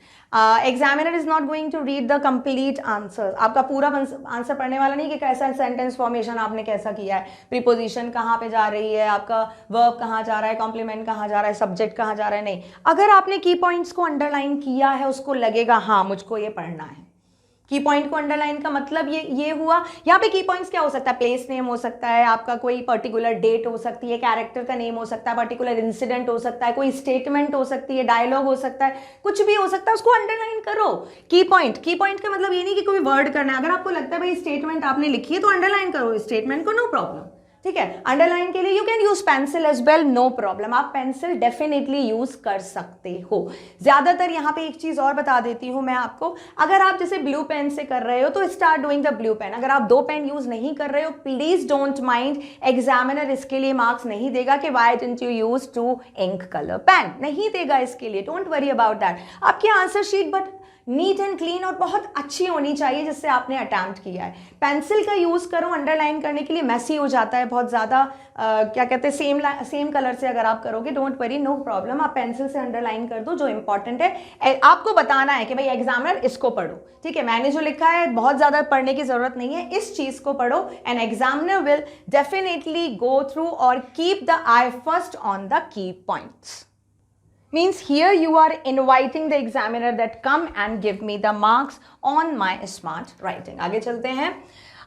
Examiner is not going to read the complete answer. आपका पूरा आंसर पढ़ने वाला नहीं कि कैसा सेंटेंस फॉर्मेशन आपने कैसा किया है, प्रीपोजिशन कहाँ पे जा रही है, आपका वर्ब कहाँ जा रहा है, कॉम्प्लीमेंट कहाँ जा रहा है, सब्जेक्ट कहाँ जा रहा है, नहीं। अगर आपने की पॉइंट्स को अंडरलाइन किया है, उसको लगेगा हाँ मुझको ये पढ़ना है। की पॉइंट को अंडरलाइन का मतलब ये हुआ। यहाँ पे की पॉइंट्स क्या हो सकता है? प्लेस नेम हो सकता है, आपका कोई पर्टिकुलर डेट हो सकती है, कैरेक्टर का नेम हो सकता है, पर्टिकुलर इंसिडेंट हो सकता है, कोई स्टेटमेंट हो सकती है, डायलॉग हो सकता है, कुछ भी हो सकता है, उसको अंडरलाइन करो। की पॉइंट का मतलब ये नहीं कि कोई वर्ड करना है। अगर आपको लगता है भाई स्टेटमेंट आपने लिखी है तो अंडरलाइन करो स्टेटमेंट को, नो प्रॉब्लम। ठीक है। अंडरलाइन के लिए you can use pencil as well, no problem, आप पेंसिल डेफिनेटली यूज कर सकते हो। ज्यादातर यहाँ पे एक चीज और बता देती हूँ मैं आपको, अगर आप जैसे ब्लू पेन से कर रहे हो तो start doing the blue pen. अगर आप 2 पेन यूज नहीं कर रहे हो, प्लीज डोंट माइंड, एग्जामिनर इसके लिए मार्क्स नहीं देगा कि why didn't you use 2 ink colour pen, नहीं देगा इसके लिए, डोंट वरी अबाउट दैट। आपकी answer sheet but neat and clean और बहुत अच्छी होनी चाहिए जिससे आपने अटेम्प्ट किया है। पेंसिल का यूज करो अंडरलाइन करने के लिए, मेसी हो जाता है बहुत ज्यादा, क्या कहते हैं, सेम कलर से अगर आप करोगे, डोंट वरी, नो प्रॉब्लम, आप पेंसिल से अंडरलाइन कर दो। जो इंपॉर्टेंट है आपको बताना है कि भाई एग्जामिनर इसको पढ़ो, ठीक है, मैंने जो लिखा है बहुत ज्यादा पढ़ने की जरूरत नहीं है, इस चीज को पढ़ो and examiner will definitely go through और keep the eye first on the key points. Means here you are inviting the examiner that come and give me the marks on my smart writing। आगे चलते हैं,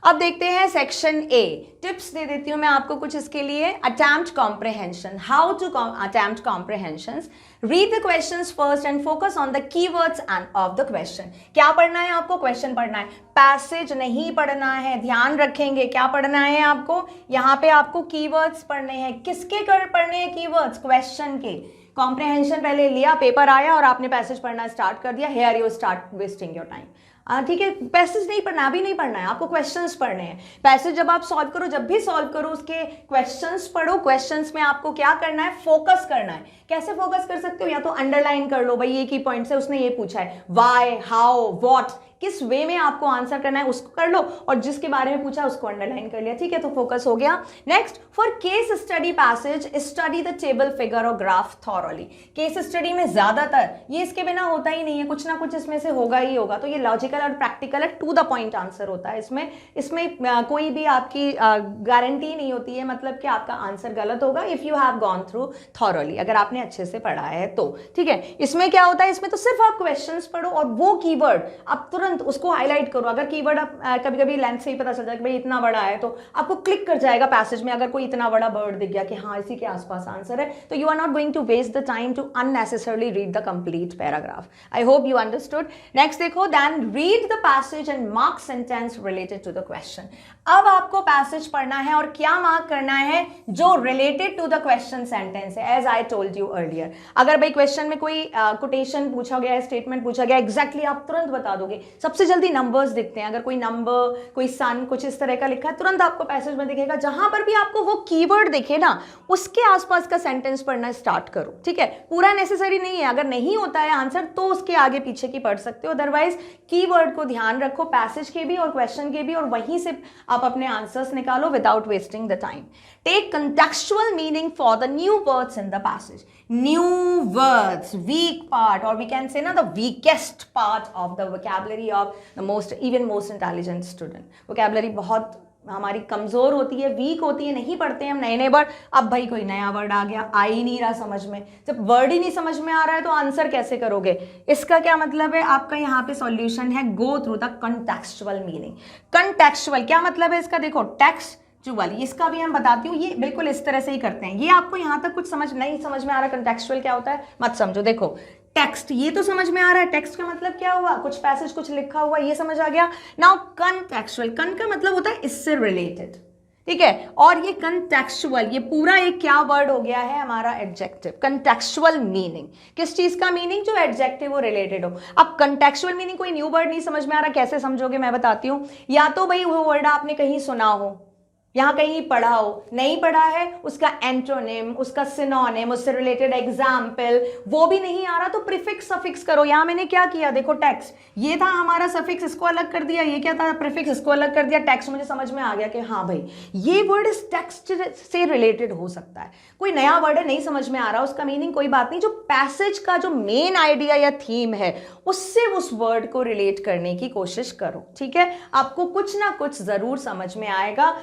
अब देखते हैं section A. Tips दे देती हूं मैं आपको कुछ इसके लिए। Attempt comprehension, how to attempt comprehensions, read the questions first and focus on the keywords and of the question. क्या पढ़ना है आपको? क्वेश्चन पढ़ना है, पैसेज नहीं पढ़ना है, ध्यान रखेंगे। क्या पढ़ना है आपको? यहाँ पे आपको कीवर्ड्स पढ़ने हैं। किसके पढ़ने हैं कीवर्ड्स? क्वेश्चन के। कॉम्प्रिहेंशन पहले लिया, पेपर आया और आपने पैसेज पढ़ना स्टार्ट कर दिया, here you start wasting your time. ठीक है, पैसेज नहीं पढ़ना, अभी नहीं पढ़ना है आपको, क्वेश्चंस पढ़ने हैं। पैसेज जब आप सॉल्व करो, जब भी सॉल्व करो उसके क्वेश्चंस पढ़ो। क्वेश्चंस में आपको क्या करना है? फोकस करना है। कैसे फोकस कर सकते हो? या तो अंडरलाइन कर लो, भाई ये की पॉइंट से उसने ये पूछा है, व्हाई, हाउ, व्हाट, किस वे में आपको आंसर करना है उसको कर लो, और जिसके बारे में पूछा उसको अंडरलाइन कर लिया, ठीक है, तो फोकस हो गया। Next, for case study passage study the table, figure और ग्राफ थॉरोली। केस स्टडी में ज्यादातर ये इसके बिना होता ही नहीं है, कुछ ना कुछ इसमें से होगा ही होगा, तो ये लॉजिकल और प्रैक्टिकल है, टू द पॉइंट आंसर होता है इसमें कोई भी आपकी गारंटी नहीं होती है, मतलब कि आपका आंसर गलत होगा if you have gone through thoroughly, अगर आपने अच्छे से पढ़ा है तो, ठीक है। इसमें क्या होता है, इसमें तो सिर्फ आप क्वेश्चंस पढ़ो और वो कीवर्ड आप तुरंत उसको हाईलाइट करो। अगर कीवर्ड आप कभी कभी लेंथ से ही पता चल जाए कि भाई इतना बड़ा है, तो आपको क्लिक कर जाएगा पैसेज में, अगर कोई इतना बड़ा वर्ड दिख गया कि हाँ इसी के आसपास आंसर है, तो you are not going to waste the time to unnecessarily read the complete paragraph. I hope you understood. Next देखो, then read the passage and mark sentence related to the question. अब आपको passage पढ़ना है और क्या mark करना है? जो related to the question sentence है, as I told you earlier. अगर भाई क्वेश्चन में कोई कोटेशन पूछा गया है, स्टेटमेंट पूछा गया, एग्जैक्टली आप तुरंत बता दोगे। सबसे जल्दी नंबर्स दिखते हैं, अगर कोई नंबर, कोई सन, कुछ इस तरह का लिखा है, तुरंत आपको पैसेज में दिखेगा। जहां पर भी आपको वो कीवर्ड दिखे ना, उसके आसपास का सेंटेंस पढ़ना स्टार्ट करो, ठीक है। पूरा नेसेसरी नहीं है, अगर नहीं होता है आंसर तो उसके आगे पीछे की पढ़ सकते हो, अदरवाइज कीवर्ड को ध्यान रखो, पैसेज के भी और क्वेश्चन के भी, और वहीं से आप अपने आंसर्स निकालो without wasting the time. Take contextual meaning for the new words in the passage. New words, weak part, or we can say na the weakest part of the vocabulary of the most intelligent student. Vocabulary बहुत हमारी कमजोर होती है, week होती है, नहीं पढ़ते हैं हम नए नए वर्ड। अब भाई कोई नया वर्ड आ गया, आ ही नहीं रहा समझ में, जब वर्ड ही नहीं समझ में आ रहा है तो आंसर कैसे करोगे? इसका क्या मतलब है? आपका यहाँ पे सॉल्यूशन है, go through the contextual meaning. Contextual क्या मतलब है इसका? देखो, टेक्सचुअल, इसका भी हम बताती हूँ, ये बिल्कुल इस तरह से ही करते हैं। ये आपको यहाँ तक कुछ समझ नहीं समझ में आ रहा कंटेक्चुअल क्या होता है, मत समझो। देखो, टेक्स्ट ये तो समझ में आ रहा है, टेक्स्ट का मतलब क्या हुआ? कुछ पैसेज, कुछ लिखा हुआ, ये समझ आ गया। नाउ कंटेक्चुअल, कन का मतलब होता है इससे रिलेटेड, ठीक है, और ये कंटेक्चुअल, ये पूरा एक क्या वर्ड हो गया है हमारा? एडजेक्टिव। कंटेक्चुअल मीनिंग, किस चीज का मीनिंग? जो एडजेक्टिव वो रिलेटेड हो। अब कंटेक्चुअल मीनिंग, कोई न्यू वर्ड नहीं समझ में आ रहा, कैसे समझोगे मैं बताती हूँ। या तो भाई वो वर्ड आपने कहीं सुना हो, यहाँ कहीं पढ़ा हो, नहीं पढ़ा है, उसका एंटोनिम, उसका सिनोनिम, उससे रिलेटेड एग्जाम्पल, वो भी नहीं आ रहा तो प्रीफिक्स सफिक्स करो। यहाँ मैंने क्या किया, देखो, टेक्स्ट ये था हमारा, सफिक्स इसको अलग कर दिया, ये क्या था, प्रीफिक्स इसको अलग कर दिया, टेक्स्ट मुझे समझ में आ गया कि हाँ भाई ये वर्ड इस टेक्स्ट से रिलेटेड हो सकता है। कोई नया वर्ड है, नहीं समझ में आ रहा उसका मीनिंग, कोई बात नहीं, जो पैसेज का जो मेन आइडिया या थीम है उससे उस वर्ड को रिलेट करने की कोशिश करो, ठीक है। आपको कुछ ना कुछ जरूर समझ में आएगा।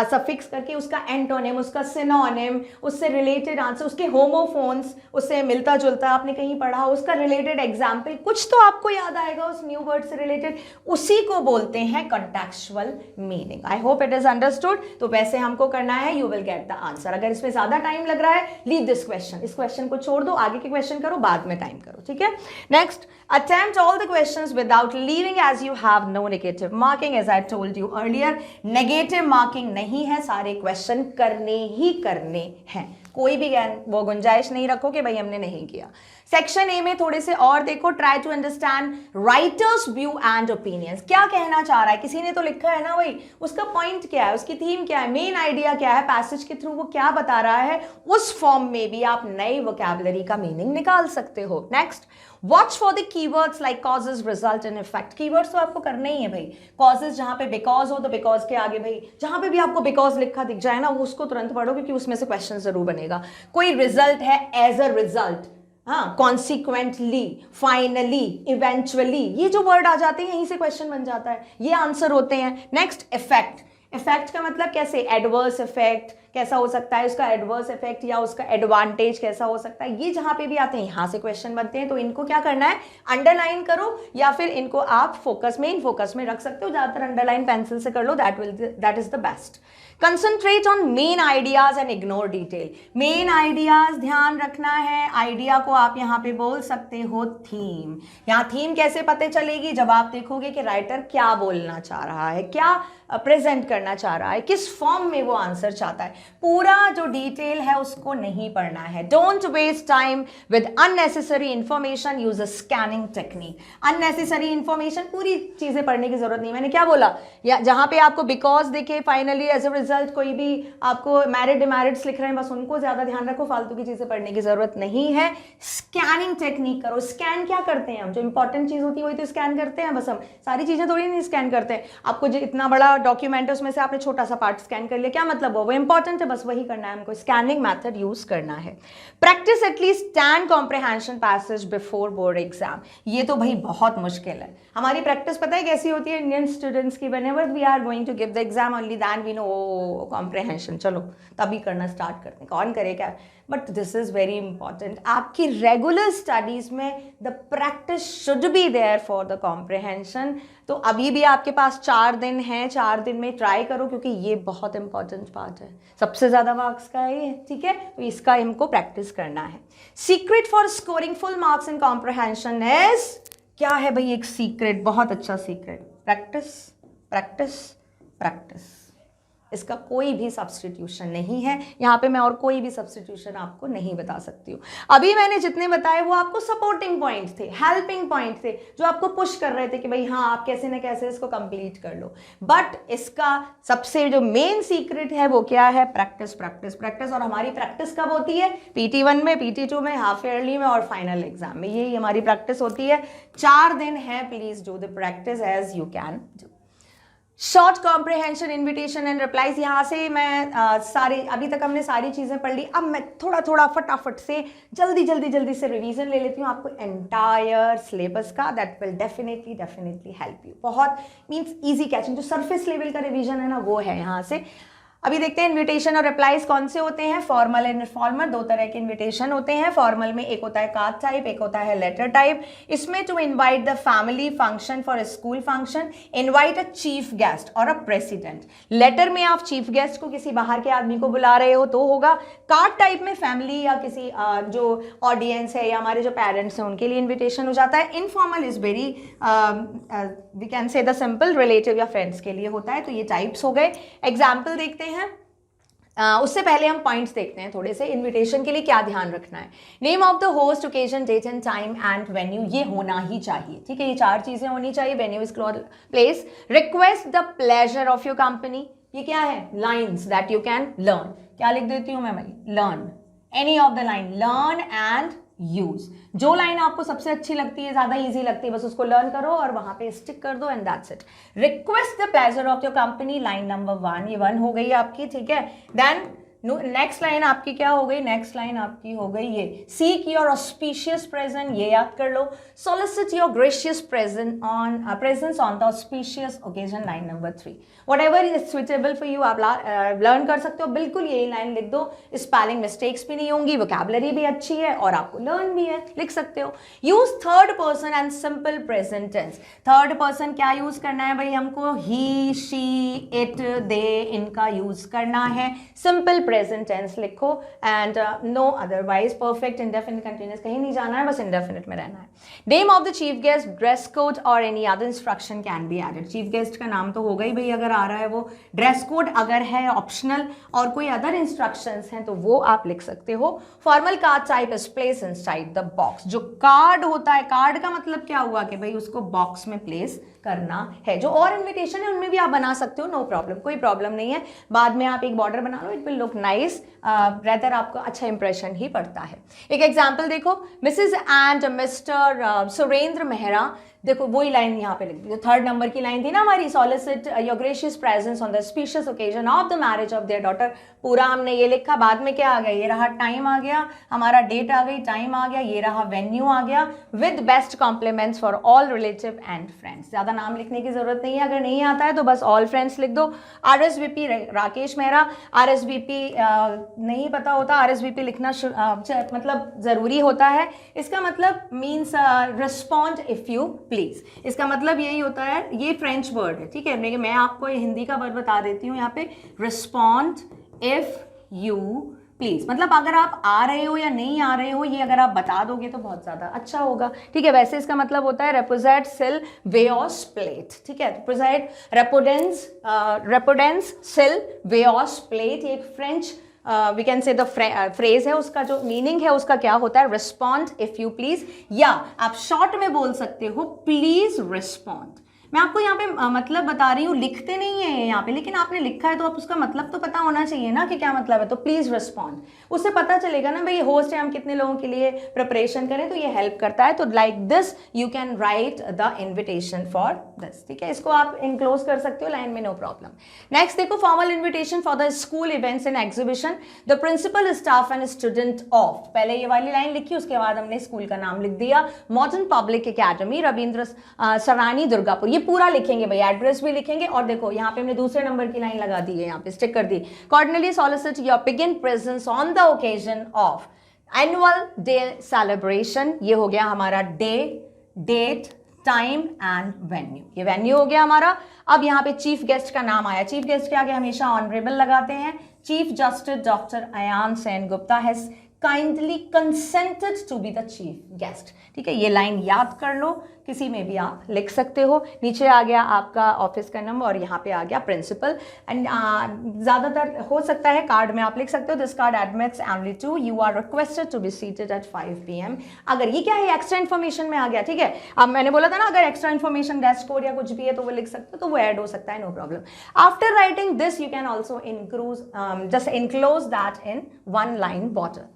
सफिक्स करके उसका एंटोनिम, उसका सिनोनिम, उससे रिलेटेड आंसर, उसके होमोफोन्स, उससे मिलता जुलता आपने कहीं पढ़ा, उसका रिलेटेड एग्जाम्पल, कुछ तो आपको याद आएगा उस न्यू वर्ड से रिलेटेड, उसी को बोलते हैं contextual meaning. I hope it is understood. तो वैसे हमको करना है, you will get the answer. अगर इसमें ज्यादा टाइम लग रहा है, लीव दिस क्वेश्चन, इस क्वेश्चन को छोड़ दो, आगे के क्वेश्चन करो, बाद में टाइम करो, ठीक है। Next, attempt all the questions without leaving as you have no negative marking, as I told you earlier, negative marking नहीं है, सारे क्वेश्चन करने ही करने हैं, कोई भी वो गुंजाइश नहीं रखो कि भाई हमने नहीं किया। सेक्शन ए में थोड़े से और देखो, try to understand writer's view and opinions. क्या कहना चाह रहा है, किसी ने तो लिखा है ना भाई, उसका पॉइंट क्या है, उसकी थीम क्या है, मेन आइडिया क्या है, पैसेज के थ्रू वो क्या बता रहा है, उस फॉर्म में भी आप नई वोकैबुलरी का मीनिंग निकाल सकते हो। Next, watch for the keywords like causes, result and effect. Keywords तो आपको करने ही है भाई, कॉजेज जहां पे बिकॉज हो तो बिकॉज के आगे भाई जहां पे भी आपको बिकॉज लिखा दिख जाए ना, वो उसको तुरंत पढ़ो क्योंकि उसमें से क्वेश्चन जरूर बनेगा। कोई रिजल्ट है, एज अ रिजल्ट, हाँ, कॉन्सिक्वेंटली, फाइनली, इवेंचुअली, ये जो वर्ड आ जाते हैं यहीं से क्वेश्चन बन जाता है, ये आंसर होते हैं। Next, effect. इफेक्ट का मतलब कैसे, एडवर्स इफेक्ट कैसा हो सकता है, उसका एडवर्स इफेक्ट या उसका एडवांटेज कैसा हो सकता है, ये जहां पे भी आते हैं यहां से क्वेश्चन बनते हैं। तो इनको क्या करना है, अंडरलाइन करो या फिर इनको आप फोकस में रख सकते हो, ज्यादातर अंडरलाइन पेंसिल से कर लो, that is the best. Concentrate on main ideas and ignore detail. Main ideas ध्यान रखना है, आइडिया को आप यहाँ पे बोल सकते हो थीम। यहाँ थीम कैसे पता चलेगी, जब आप देखोगे कि राइटर क्या बोलना चाह रहा है, क्या प्रेजेंट करना चाह रहा है, किस फॉर्म में वो आंसर चाहता है। पूरा जो डिटेल है उसको नहीं पढ़ना है। Don't waste time with unnecessary information, use a scanning technique. Unnecessary information, पूरी चीजें पढ़ने की जरूरत नहीं। मैंने क्या बोला, या जहां पे आपको बिकॉज दिखे, फाइनली, एज अ रिजल्ट, कोई भी आपको मैरिड डिमैरिड्स लिख रहे हैं, बस उनको ज्यादा ध्यान रखो, फालतू की चीजें पढ़ने की जरूरत नहीं है। स्कैनिंग टेक्निक करो। स्कैन क्या करते हैं हम, जो इंपॉर्टेंट चीज होती है वही तो स्कैन करते हैं, बस हम सारी चीजें थोड़ी नहीं स्कैन करते हैं। आपको जो इतना बड़ा डॉक्यूमेंट है उसमें से आपने छोटा सा पार्ट स्कैन कर लिया, क्या मतलब, वो इंपॉर्टेंट है, बस वही करना है हमको, स्कैनिंग मेथड यूज करना है। Practice at least 10 comprehension passage before board exam. ये तो भाई बहुत मुश्किल है। हमारी प्रैक्टिस पता है कैसी होती है इंडियन स्टूडेंट्स की, whenever we are going to give the exam only then we know comprehension, चलो तभी करना स्टार्ट करते हैं, कौन करे क्या, but this is very important. आपकी रेगुलर स्टडीज में the practice should be there for the comprehension. तो अभी भी आपके पास 4 दिन हैं, 4 दिन में ट्राई करो क्योंकि ये बहुत इंपॉर्टेंट पार्ट है, सबसे ज्यादा मार्क्स का है ये, ठीक है, तो इसका इनको प्रैक्टिस करना है। Secret for scoring full marks in comprehension is, क्या है भाई एक सीक्रेट, बहुत अच्छा सीक्रेट, प्रैक्टिस प्रैक्टिस प्रैक्टिस। इसका कोई भी सब्स्टिट्यूशन नहीं है, यहाँ पे मैं और कोई भी सब्स्टिट्यूशन आपको नहीं बता सकती हूँ। अभी मैंने जितने बताए वो आपको सपोर्टिंग पॉइंट्स थे, हेल्पिंग पॉइंट थे, जो आपको पुश कर रहे थे कि भाई हाँ आप कैसे ना कैसे इसको कंप्लीट कर लो। बट इसका सबसे जो मेन सीक्रेट है वो क्या है, प्रैक्टिस प्रैक्टिस प्रैक्टिस। और हमारी प्रैक्टिस कब होती है, PT1 में, PT2 में, हाफ ईयरली में और फाइनल एग्जाम में, यही हमारी प्रैक्टिस होती है। 4 दिन है, please do the practice as you can do. Short comprehension, invitation and replies, यहाँ से मैं सारी, अभी तक हमने सारी चीज़ें पढ़ ली, अब मैं थोड़ा थोड़ा फटाफट से जल्दी से रिवीजन ले लेती हूँ आपको एंटायर सिलेबस का। That will definitely help you. बहुत मीन्स इजी कैचिंग, जो सरफेस लेवल का रिवीजन है ना वो है यहाँ से। अभी देखते हैं इन्विटेशन और रिप्लाईज कौन से होते हैं। फॉर्मल एंड इनफॉर्मल, 2 तरह के इन्विटेशन होते हैं। फॉर्मल में एक होता है कार्ड टाइप, एक होता है लेटर टाइप। इसमें to invite the family function for school function, invite a chief guest और अ प्रेसिडेंट। लेटर में आप चीफ गेस्ट को, किसी बाहर के आदमी को बुला रहे हो तो होगा। कार्ड टाइप में फैमिली या किसी जो ऑडियंस है या हमारे जो पेरेंट्स हैं उनके लिए इन्विटेशन हो जाता है। Informal is very we can say the simple, relative या फ्रेंड्स के लिए होता है। तो ये टाइप्स हो गए। एग्जाम्पल देखते हैं। उससे पहले हम पॉइंट्स देखते हैं थोड़े से। इनविटेशन के लिए क्या ध्यान रखना है, name of the host, occasion, date and time and venue, ये होना ही चाहिए, ठीक है, ये 4 चीजें होनी चाहिए। Venue is place, request the pleasure of your company, ये क्या है, lines that you can learn. क्या लिख देती हूँ मैं भाई, learn any of the line, learn and use. जो लाइन आपको सबसे अच्छी लगती है, ज्यादा इजी लगती है, बस उसको लर्न करो और वहां पे स्टिक कर दो and that's it. Request the pleasure of your company, line number 1, ये 1 हो गई आपकी, ठीक है। देन नेक्स्ट लाइन आपकी क्या हो गई, नेक्स्ट लाइन आपकी हो गई ये, सीक योर ऑस्पिशियस प्रेजेंट, ये याद कर लो। Solicit your gracious presence on the auspicious occasion, line number 3। Whatever is suitable for you आप लर्न कर सकते हो, बिल्कुल यही लाइन लिख दो। स्पेलिंग मिस्टेक्स भी नहीं होंगी, वोकैबुलरी भी अच्छी है और आपको लर्न भी है, लिख सकते हो। Use third person and simple present tense. Third person क्या यूज करना है भाई हमको, ही, शी, इट, दे, इनका यूज करना है। सिंपल प्रेजेंट टेंस लिखो and no otherwise perfect indefinite continuous कहीं नहीं जाना है, बस इंडेफिनिट में रहना है. Name of the chief guest, dress code और any other instruction can be added. Chief guest का नाम तो होगा ही भाई अगर आ रहा है वो. ड्रेस कोड अगर है ऑप्शनल और कोई अदर इंस्ट्रक्शंस हैं तो वो आप लिख सकते हो. Formal card type is place inside the box. जो कार्ड होता है, कार्ड का मतलब क्या हुआ कि भाई उसको बॉक्स में प्लेस करना है. जो और इन्विटेशन है उनमें भी आप बना सकते हो, नो प्रॉब्लम, कोई प्रॉब्लम नहीं है. बाद में आप एक बॉर्डर बना लो, it will look nice, rather आपको अच्छा इंप्रेशन ही पड़ता है. एक एग्जाम्पल देखो, Mrs and Mr Surendra Mehra. देखो वही लाइन यहाँ पे लिख दी जो 3rd नंबर की लाइन थी ना हमारी, solicit your gracious presence on the specious occasion of the marriage of their daughter. पूरा हमने ये लिखा, बाद में क्या आ गया, ये रहा टाइम आ गया हमारा, डेट आ गई, टाइम आ गया, ये रहा वेन्यू आ गया, with best compliments for all relative and friends. ज़्यादा नाम लिखने की जरूरत नहीं है, अगर नहीं आता है तो बस ऑल फ्रेंड्स लिख दो. RSVP राकेश मेहरा. RSVP नहीं पता होता, RSVP लिखना मतलब ज़रूरी होता है. इसका मतलब means respond if you please. इसका मतलब यही होता है, ये फ्रेंच वर्ड है, ठीक है. मैं आपको हिंदी का वर्ड बता देती हूँ यहाँ पे, रिस्पॉन्ड इफ यू प्लीज. मतलब अगर आप आ रहे हो या नहीं आ रहे हो, ये अगर आप बता दोगे तो बहुत ज्यादा अच्छा होगा, ठीक है. वैसे इसका मतलब होता है रेपोजेट सिल वेओस प्लेट, ठीक है. रेपोडेंस सिल वेओस प्लेट, ये एक French we can say the phrase है. उसका जो मीनिंग है उसका क्या होता है, रिस्पॉन्ड इफ यू प्लीज, या आप शॉर्ट में बोल सकते हो प्लीज रिस्पॉन्ड. मैं आपको यहाँ पे मतलब बता रही हूँ, लिखते नहीं है यहाँ पे, लेकिन आपने लिखा है तो आप उसका मतलब तो पता होना चाहिए ना कि क्या मतलब है. तो प्लीज रिस्पॉन्ड, उससे पता चलेगा ना भाई होस्ट है, हम कितने लोगों के लिए प्रिपरेशन करें, तो ये हेल्प करता है. तो like this you can right the invitation for this, ठीक है. इसको आप इनक्लोज कर सकते हो लाइन में, नो प्रॉब्लम. नेक्स्ट देखो, formal invitation for the school events and exhibition. The principal, staff and student of, पहले ये वाली लाइन लिखी, उसके बाद हमने स्कूल का नाम लिख दिया. Modern public academy, Ravindra Sarani, Durgapur. ये पूरा लिखेंगे भाई, एड्रेस भी लिखेंगे. और देखो यहाँ पे हमने दूसरे नंबर की लाइन लगा दी है, यहाँ पे स्टिक कर दी. Cordially solicit your begin presence on the occasion of annual day celebration. ये हो गया हमारा day, date, time and venue. ये वेन्यू हो गया हमारा. अब यहाँ पे चीफ गेस्ट का नाम आया. चीफ गेस्ट के आगे हमेशा ऑनरेबल लगाते हैं. Chief justice doctor Ayan Sen Gupta has kindly consented to be the chief guest, ठीक है. ये लाइन याद कर लो, किसी में भी आप लिख सकते हो. नीचे आ गया आपका ऑफिस का नंबर और यहाँ पे आ गया प्रिंसिपल. एंड ज़्यादातर हो सकता है कार्ड में आप लिख सकते हो, this card admits only two, you are requested to be seated at 5 PM. अगर ये क्या है, एक्स्ट्रा इन्फॉर्मेशन में आ गया, ठीक है. अब मैंने बोला था ना, अगर एक्स्ट्रा इन्फॉर्मेशन डेस्क कोड या कुछ भी है तो वो लिख सकते हो, तो वो ऐड हो सकता है, no problem. After writing this you can also just enclose that in 1 line border.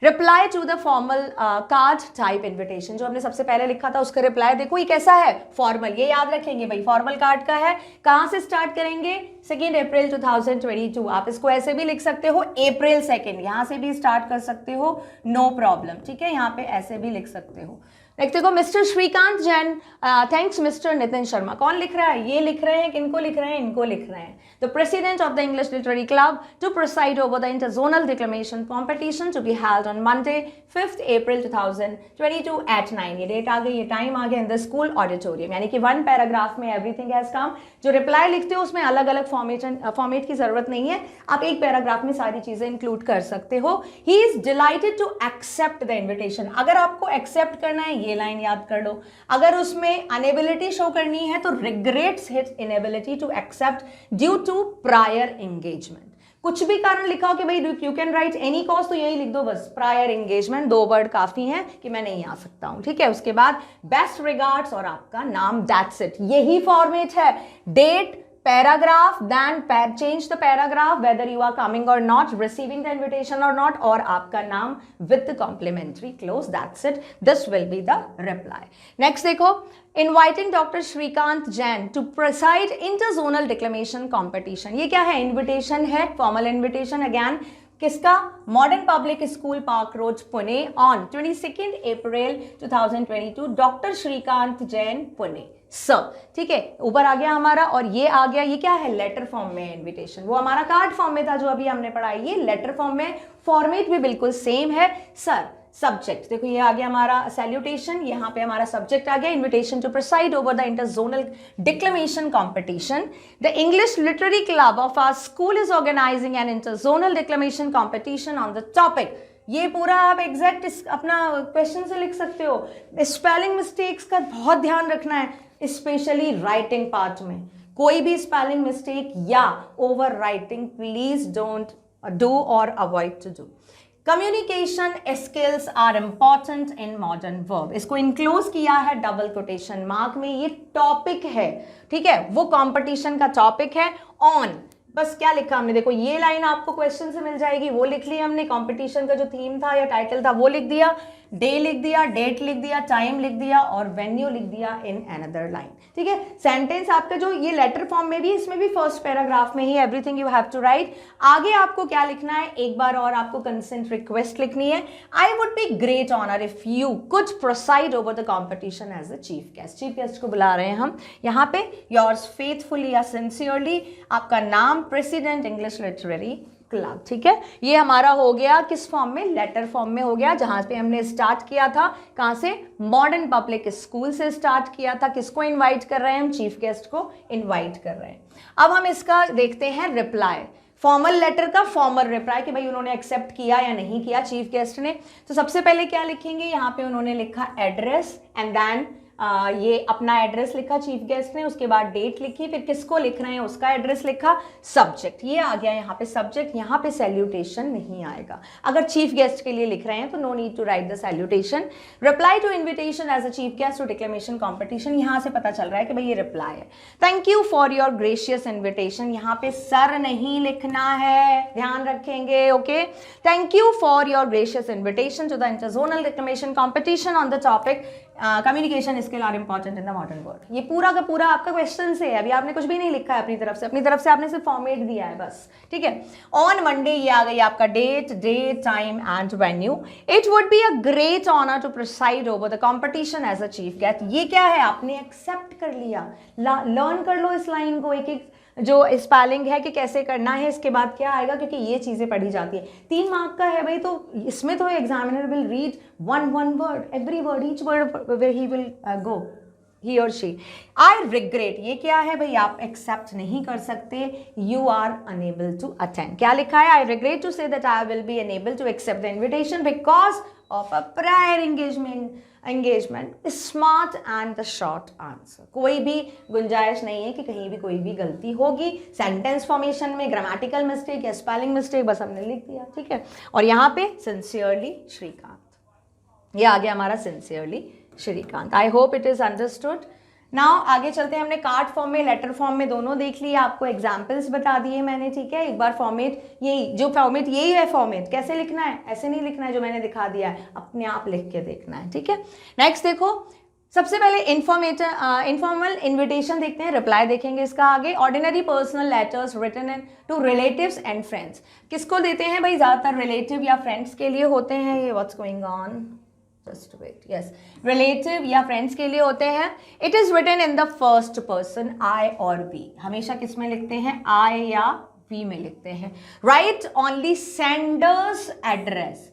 Reply to the formal card type invitation, जो हमने सबसे पहले लिखा था उसका रिप्लाई देखो, ये कैसा है, फॉर्मल. ये याद रखेंगे भाई, फॉर्मल कार्ड का है. कहाँ से स्टार्ट करेंगे, 2 अप्रैल 2022. आप इसको ऐसे भी लिख सकते हो, April 2, यहाँ से भी स्टार्ट कर सकते हो, नो प्रॉब्लम, ठीक है. यहाँ पे ऐसे भी लिख सकते हो. नेक्स्ट देखो, mister Shrikant Jain, thanks mister Nitin Sharma. कौन लिख रहा है, ये लिख रहे हैं, किनको लिख रहे हैं, इनको लिख रहे हैं. The president of the English literary club to preside over the interzonal declamation competition to be held on Monday 5 April 2022 at 9. ये डेट आ गई, ये टाइम आ गया, इन द स्कूल ऑडिटोरियम. यानी कि 1 पैराग्राफ में एवरीथिंग हैज कम. जो reply लिखते हो उसमें अलग अलग फॉर्मेट की जरूरत नहीं है, आप एक पैराग्राफ में सारी चीजें इंक्लूड कर सकते हो. He is delighted to accept the invitation. अगर आपको एक्सेप्ट करना है, ये लाइन याद कर लो. अगर उसमें अनेबिलिटी शो करनी है तो regrets his inability to accept due to prior engagement. कुछ भी कारण लिखा हो कि भाई you can write any cause, तो यही लिख दो बस, प्रायर एंगेजमेंट. 2 वर्ड काफी हैं कि मैं नहीं आ सकता हूं, ठीक है. उसके बाद बेस्ट रिगार्ड्स और आपका नाम, दैट्स इट. यही फॉर्मेट है, date, paragraph, then change the paragraph whether you are coming or not, receiving the invitation or not, और आपका नाम with the complimentary clause, that's it. This will be the reply. Next देखो, inviting Dr. Shrikant Jain to preside interzonal declamation competition. ये क्या है, invitation है, formal invitation again. किसका, modern public school park road Pune on 22 April 2022. Doctor Shrikant Jain Pune sir, ठीक है. ऊपर आ गया हमारा, और ये आ गया, ये क्या है, लेटर फॉर्म में इनविटेशन. वो हमारा कार्ड फॉर्म में था जो अभी हमने पढ़ा है, ये लेटर फॉर्म में. फॉर्मेट भी बिल्कुल सेम है. सर सब्जेक्ट, देखो ये आ गया हमारा सैल्यूटेशन, यहाँ पे हमारा सब्जेक्ट आ गया invitation to preside over the interzonal declamation competition. The English literary club of our school is organising an interzonal declamation competition on the topic. ये पूरा आप एग्जैक्ट अपना क्वेश्चन से लिख सकते हो। स्पेलिंग मिस्टेक्स का बहुत ध्यान रखना है, स्पेशली राइटिंग पार्ट में। कोई भी स्पेलिंग मिस्टेक या over writing please don't do और avoid to do. Communication skills are important in modern verb, इसको इंक्लूज किया है डबल कोटेशन मार्क में। ये टॉपिक है, ठीक है, वो कंपटीशन का टॉपिक है ऑन। बस क्या लिखा हमने, देखो ये लाइन आपको क्वेश्चन से मिल जाएगी, वो लिख लिया हमने। कंपटीशन का जो थीम था या टाइटल था वो लिख दिया, डे लिख दिया, डेट लिख दिया, टाइम लिख दिया और वेन्यू लिख दिया इन अनदर लाइन, ठीक है। सेंटेंस आपका जो ये लेटर फॉर्म में भी, इसमें भी फर्स्ट पैराग्राफ में ही everything you have to write. आगे आपको क्या लिखना है, एक बार और आपको कंसेंट रिक्वेस्ट लिखनी है। I would be great honour if you could preside over the competition as a chief guest. Chief guest को बुला रहे हैं हम यहाँ पे। योर्स फेथफुली या सिंसियरली, आपका नाम, प्रेसिडेंट इंग्लिश लिटरेरी क्लब, ठीक है। ये हमारा हो गया किस फॉर्म में, लेटर फॉर्म में हो गया, जहां पे हमने स्टार्ट किया था कहां से, मॉडर्न पब्लिक स्कूल से स्टार्ट किया था। किसको इनवाइट कर रहे हैं हम, चीफ गेस्ट को इनवाइट कर रहे हैं। अब हम इसका देखते हैं रिप्लाई, फॉर्मल लेटर का फॉर्मल रिप्लाई कि भाई उन्होंने एक्सेप्ट किया या नहीं किया चीफ गेस्ट ने। तो सबसे पहले क्या लिखेंगे, यहाँ पे उन्होंने लिखा एड्रेस एंड देन ये अपना एड्रेस लिखा चीफ गेस्ट ने, उसके बाद डेट लिखी, फिर किसको लिख रहे हैं उसका एड्रेस लिखा, सब्जेक्ट ये आ गया यहाँ पे सब्जेक्ट। यहाँ पे सैल्यूटेशन नहीं आएगा। अगर चीफ गेस्ट के लिए लिख रहे हैं तो no need to write the salutation. Reply to invitation as a chief guest to declamation competition, यहाँ से पता चल रहा है कि भाई ये रिप्लाई है। Thank you for your gracious invitation, यहाँ पे सर नहीं लिखना है, ध्यान रखेंगे, okay. Thank you for your gracious invitation to the interzonal declamation competition on the topic communication skill are important in the modern world. ये पूरा का पूरा आपका क्वेश्चन से है, अभी आपने कुछ भी नहीं लिखा है अपनी तरफ से आपने सिर्फ फॉर्मेट दिया है बस, ठीक है। ऑन मंडे ये आ गई आपका date, day, time and venue. It would be a great honour to preside over the competition as a chief guest. ये क्या है, आपने एक्सेप्ट कर लिया। लर्न कर लो इस लाइन को, एक एक जो स्पेलिंग है कि कैसे करना है, इसके बाद क्या आएगा, क्योंकि ये चीजें पढ़ी जाती है। 3 मार्क का है भाई, तो इसमें तो examiner will read one word, every word, each word where he will go, he or she. I regret, ये क्या है भाई, आप एक्सेप्ट नहीं कर सकते, you are unable to attend। क्या लिखा है, I regret to say that I will be unable to accept the invitation because of a prior engagement, smart and the short answer। कोई भी गुंजाइश नहीं है कि कहीं भी कोई भी गलती होगी सेंटेंस फॉर्मेशन में, ग्रामेटिकल मिस्टेक या स्पेलिंग मिस्टेक, बस हमने लिख दिया, ठीक है। और यहाँ पे सिंसियरली श्रीकांत, ये आ गया हमारा sincerely Shrikant. I hope it is understood. Now आगे चलते हैं। हमने कार्ड फॉर्म में, लेटर फॉर्म में दोनों देख लिया, आपको एग्जाम्पल्स बता दिए मैंने, ठीक है। एक बार फॉर्मेट, यही जो फॉर्मेट यही है, फॉर्मेट कैसे लिखना है, ऐसे नहीं लिखना है जो मैंने दिखा दिया है, अपने आप लिख के देखना है, ठीक है। नेक्स्ट देखो, सबसे पहले इनफॉर्मल इन्विटेशन देखते हैं, रिप्लाई देखेंगे इसका आगे। Ordinary personal letters written to relatives and friends, किसको देते हैं भाई, ज़्यादातर रिलेटिव या फ्रेंड्स के लिए होते हैं। ये what's going on, just wait, yes, relative या फ्रेंड्स के लिए होते हैं। It is written in the first person, I और वी। हमेशा किस में लिखते हैं, आई या वी में लिखते हैं। Right only sender's address,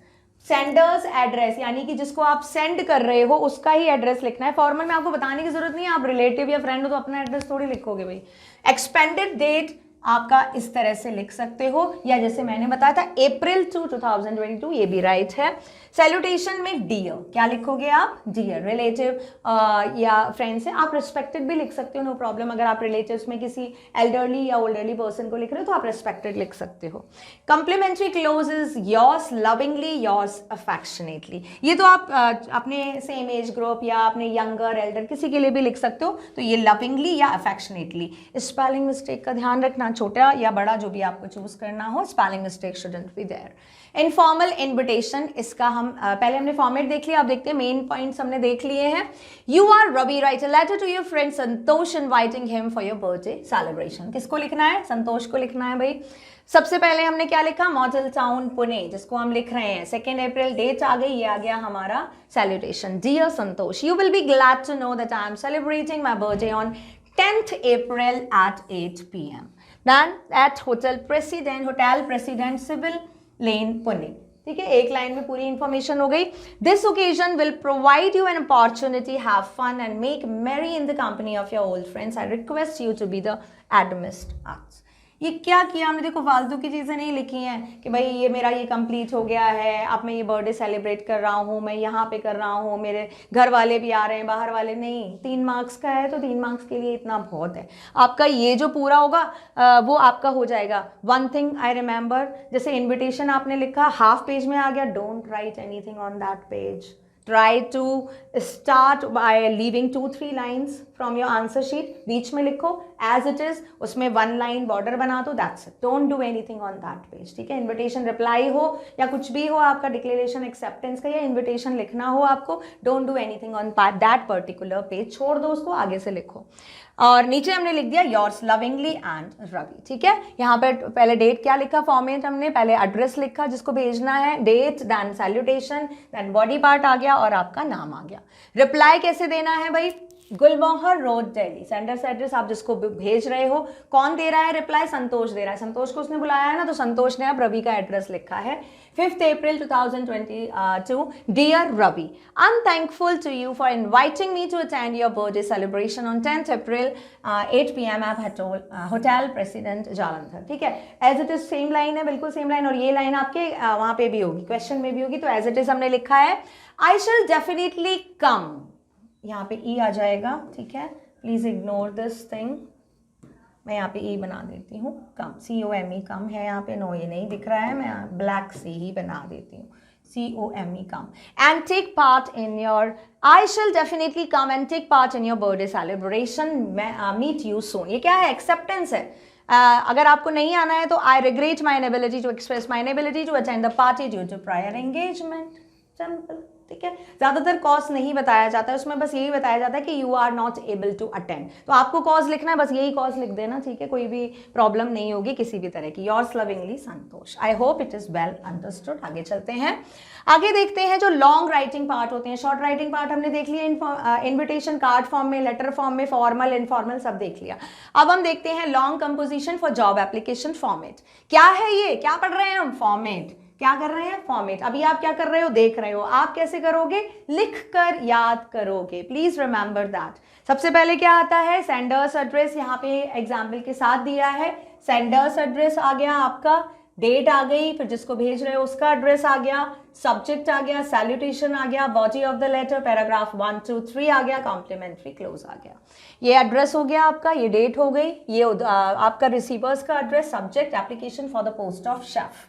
sender's address यानी कि जिसको आप सेंड कर रहे हो उसका ही एड्रेस लिखना है। फॉर्मल में आपको बताने की जरूरत नहीं है, आप रिलेटिव या फ्रेंड हो तो अपना एड्रेस थोड़ी लिखोगे भाई। एक्सपेंडेड डेट आपका इस तरह से लिख सकते हो, या जैसे मैंने बताया था अप्रैल 2022, ये भी राइट है। सैल्यूटेशन में डियर, क्या लिखोगे आप, डियर। रिलेटिव या फ्रेंड से आप रिस्पेक्टेड भी लिख सकते हो, नो प्रॉब्लम। अगर आप रिलेटिव्स में किसी एल्डरली या ओल्डरली पर्सन को लिख रहे हो तो आप रिस्पेक्टेड लिख सकते हो। Complimentary closes, yours lovingly, yours affectionately. ये तो आप अपने सेम एज ग्रुप या अपने यंगर, एल्डर किसी के लिए भी लिख सकते हो, तो ये लविंगली या अफेक्शनेटली। स्पेलिंग मिस्टेक का ध्यान रखना, छोटा या बड़ा जो भी आपको चूज करना हो, spelling mistake shouldn't be there. Informal invitation, इसका हम पहले हमने फॉर्मेट देख लिया, अब देखते हैं मेन पॉइंट्स हमने देख लिए हैं। You are Ravi, write a letter to your friend Santosh inviting him for your birthday celebration. किसको लिखना है, संतोष को लिखना है भाई। सबसे पहले हमने क्या लिखा, मॉडल टाउन पुणे, जिसको हम लिख रहे हैं। 2 अप्रैल डेट आ गई, ये आ गया हमारा सैल्यूटेशन। Dear Santosh, you will be glad to know that I am celebrating my birthday on 10th April at 8 PM. Then at Hotel President Civil Lane, Pune. ठीक है, एक लाइन में पूरी इंफॉर्मेशन हो गई. This occasion will provide you an opportunity, have fun and make merry in the company of your old friends. I request you to be the amidst arts. ये क्या किया हमने, देखो फालतू की चीज़ें नहीं लिखी हैं कि भाई ये मेरा ये कंप्लीट हो गया है, अब मैं ये बर्थडे सेलिब्रेट कर रहा हूँ, मैं यहाँ पे कर रहा हूँ, मेरे घर वाले भी आ रहे हैं, बाहर वाले नहीं. 3 मार्क्स का है तो 3 मार्क्स के लिए इतना बहुत है. आपका ये जो पूरा होगा वो आपका हो जाएगा. वन थिंग आई रिमेंबर, जैसे इन्विटेशन आपने लिखा, हाफ पेज में आ गया, don't write anything on that page. Try to start by leaving 2-3 lines from your answer sheet. बीच में लिखो as it is, उसमें 1 line border बना दो, that's it. Don't do anything on that page. ठीक है, invitation reply हो या कुछ भी हो, आपका declaration acceptance का या invitation लिखना हो आपको, don't do anything on that particular page. छोड़ दो उसको, आगे से लिखो. और नीचे हमने लिख दिया योर्स लविंगली एंड रवि. ठीक है, यहाँ पर पहले डेट क्या लिखा, फॉर्मेट हमने पहले एड्रेस लिखा जिसको भेजना है, date, then salutation, then body part आ गया और आपका नाम आ गया. रिप्लाई कैसे देना है भाई, गुलमोहर रोड दिल्ली, सेंडर्स एड्रेस आप जिसको भेज रहे हो. कौन दे रहा है रिप्लाई, संतोष दे रहा है. संतोष को उसने बुलाया है ना, तो संतोष ने अब रवि का एड्रेस लिखा है. 5th April 2022, Dear Ravi, I'm thankful to you for inviting me to attend your birthday celebration on 10th April 8 p.m. at Hotel President Jalandhar. ठीक है, as it is same line है, बिल्कुल सेम लाइन, और ये line आपके वहाँ पे भी होगी, क्वेश्चन में भी होगी. तो एज इट इज हमने लिखा है, आई शेल डेफिनेटली कम, यहाँ पे ई आ जाएगा. ठीक है, प्लीज इग्नोर दिस थिंग, मैं यहाँ पे ई बना देती हूँ, कम, COME कम है यहाँ पे, नो ये नहीं दिख रहा है, मैं ब्लैक से ही बना देती हूँ, COME come. And take part in your, I shall definitely come and take part in your birthday celebration, meet you soon. ये क्या है, एक्सेप्टेंस है. अगर आपको नहीं आना है तो I regret my inability to express my inability to attend the party due to prior engagement. Simple. ठीक है, ज़्यादातर कॉज नहीं बताया जाता है उसमें, बस यही बताया जाता है कि you are not able to attend. तो आपको कॉज लिखना है, बस यही कॉज लिख देना. ठीक है, कोई भी प्रॉब्लम नहीं होगी किसी भी तरह की. Yours lovingly Santosh. I hope it is well understood. आगे चलते हैं, आगे देखते हैं जो लॉन्ग राइटिंग पार्ट होते हैं. शॉर्ट राइटिंग पार्ट हमने देख लिया, इन्विटेशन कार्ड फॉर्म में, लेटर फॉर्म में, फॉर्मल, इनफॉर्मल सब देख लिया. अब हम देखते हैं long composition for job application format. क्या है ये, क्या पढ़ रहे हैं हम, फॉर्मेट. क्या कर रहे हैं, फॉर्मेट. अभी आप क्या कर रहे हो, देख रहे हो. आप कैसे करोगे, लिख कर याद करोगे. Please remember that. सबसे पहले क्या आता है, सेंडर्स एड्रेस, यहाँ पे एग्जाम्पल के साथ दिया है. सेंडर्स एड्रेस आ गया आपका, डेट आ गई, फिर जिसको भेज रहे हो उसका एड्रेस आ गया, सब्जेक्ट आ गया, सैल्यूटेशन आ गया, body of the letter, paragraph 1, 2, 3 आ गया, कॉम्प्लीमेंट्री क्लोज आ गया. ये एड्रेस हो गया आपका, ये डेट हो गई, ये आपका रिसीवर्स का address, subject application for the post of chef.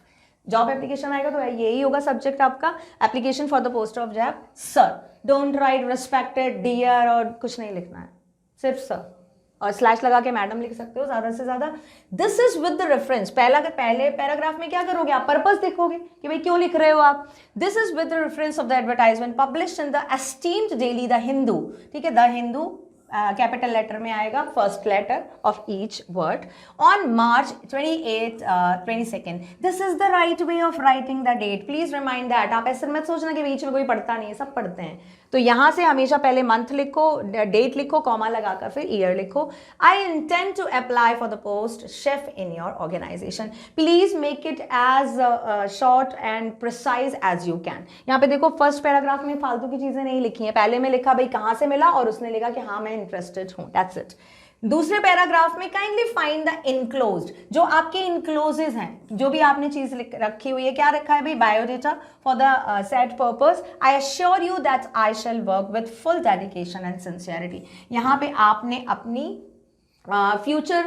Job application आएगा तो यही होगा सब्जेक्ट आपका, application for the post of job. Sir, don't write respected, dear और कुछ नहीं लिखना है, सिर्फ सर, और स्लैश लगा के मैडम लिख सकते हो ज़्यादा से ज़्यादा. This is with the reference. पहले पैराग्राफ में क्या करोगे आप, पर्पस देखोगे कि भाई क्यों लिख रहे हो आप. This is with the reference of the advertisement published in the esteemed daily the Hindu. ठीक है, द हिंदू कैपिटल लेटर में आएगा, first letter of each word, on March 28, 22. This is the right way of writing the date. Please remind that. आप ऐसे मत सोचना कि बीच में कोई पढ़ता नहीं है, सब पढ़ते हैं. तो यहाँ से हमेशा पहले मंथ लिखो, डेट लिखो, कॉमा लगाकर फिर ईयर लिखो. I intend to apply for the post chef in your organisation. Please make it as short and precise as you can. यहाँ पे देखो फर्स्ट पैराग्राफ में फालतू की चीजें नहीं लिखी हैं. पहले में लिखा भाई कहाँ से मिला और उसने लिखा कि हाँ मैं इंटरेस्टेड हूँ, दैट्स इट. दूसरे पैराग्राफ में काइंडली फाइंड द इनक्लोज्ड, जो आपके इनक्लोजेज हैं, जो भी आपने चीज रखी हुई है. क्या रखा है भाई, biodata for the set purpose. I assure you that I shall work with full dedication and sincerity. यहाँ पे आपने अपनी फ्यूचर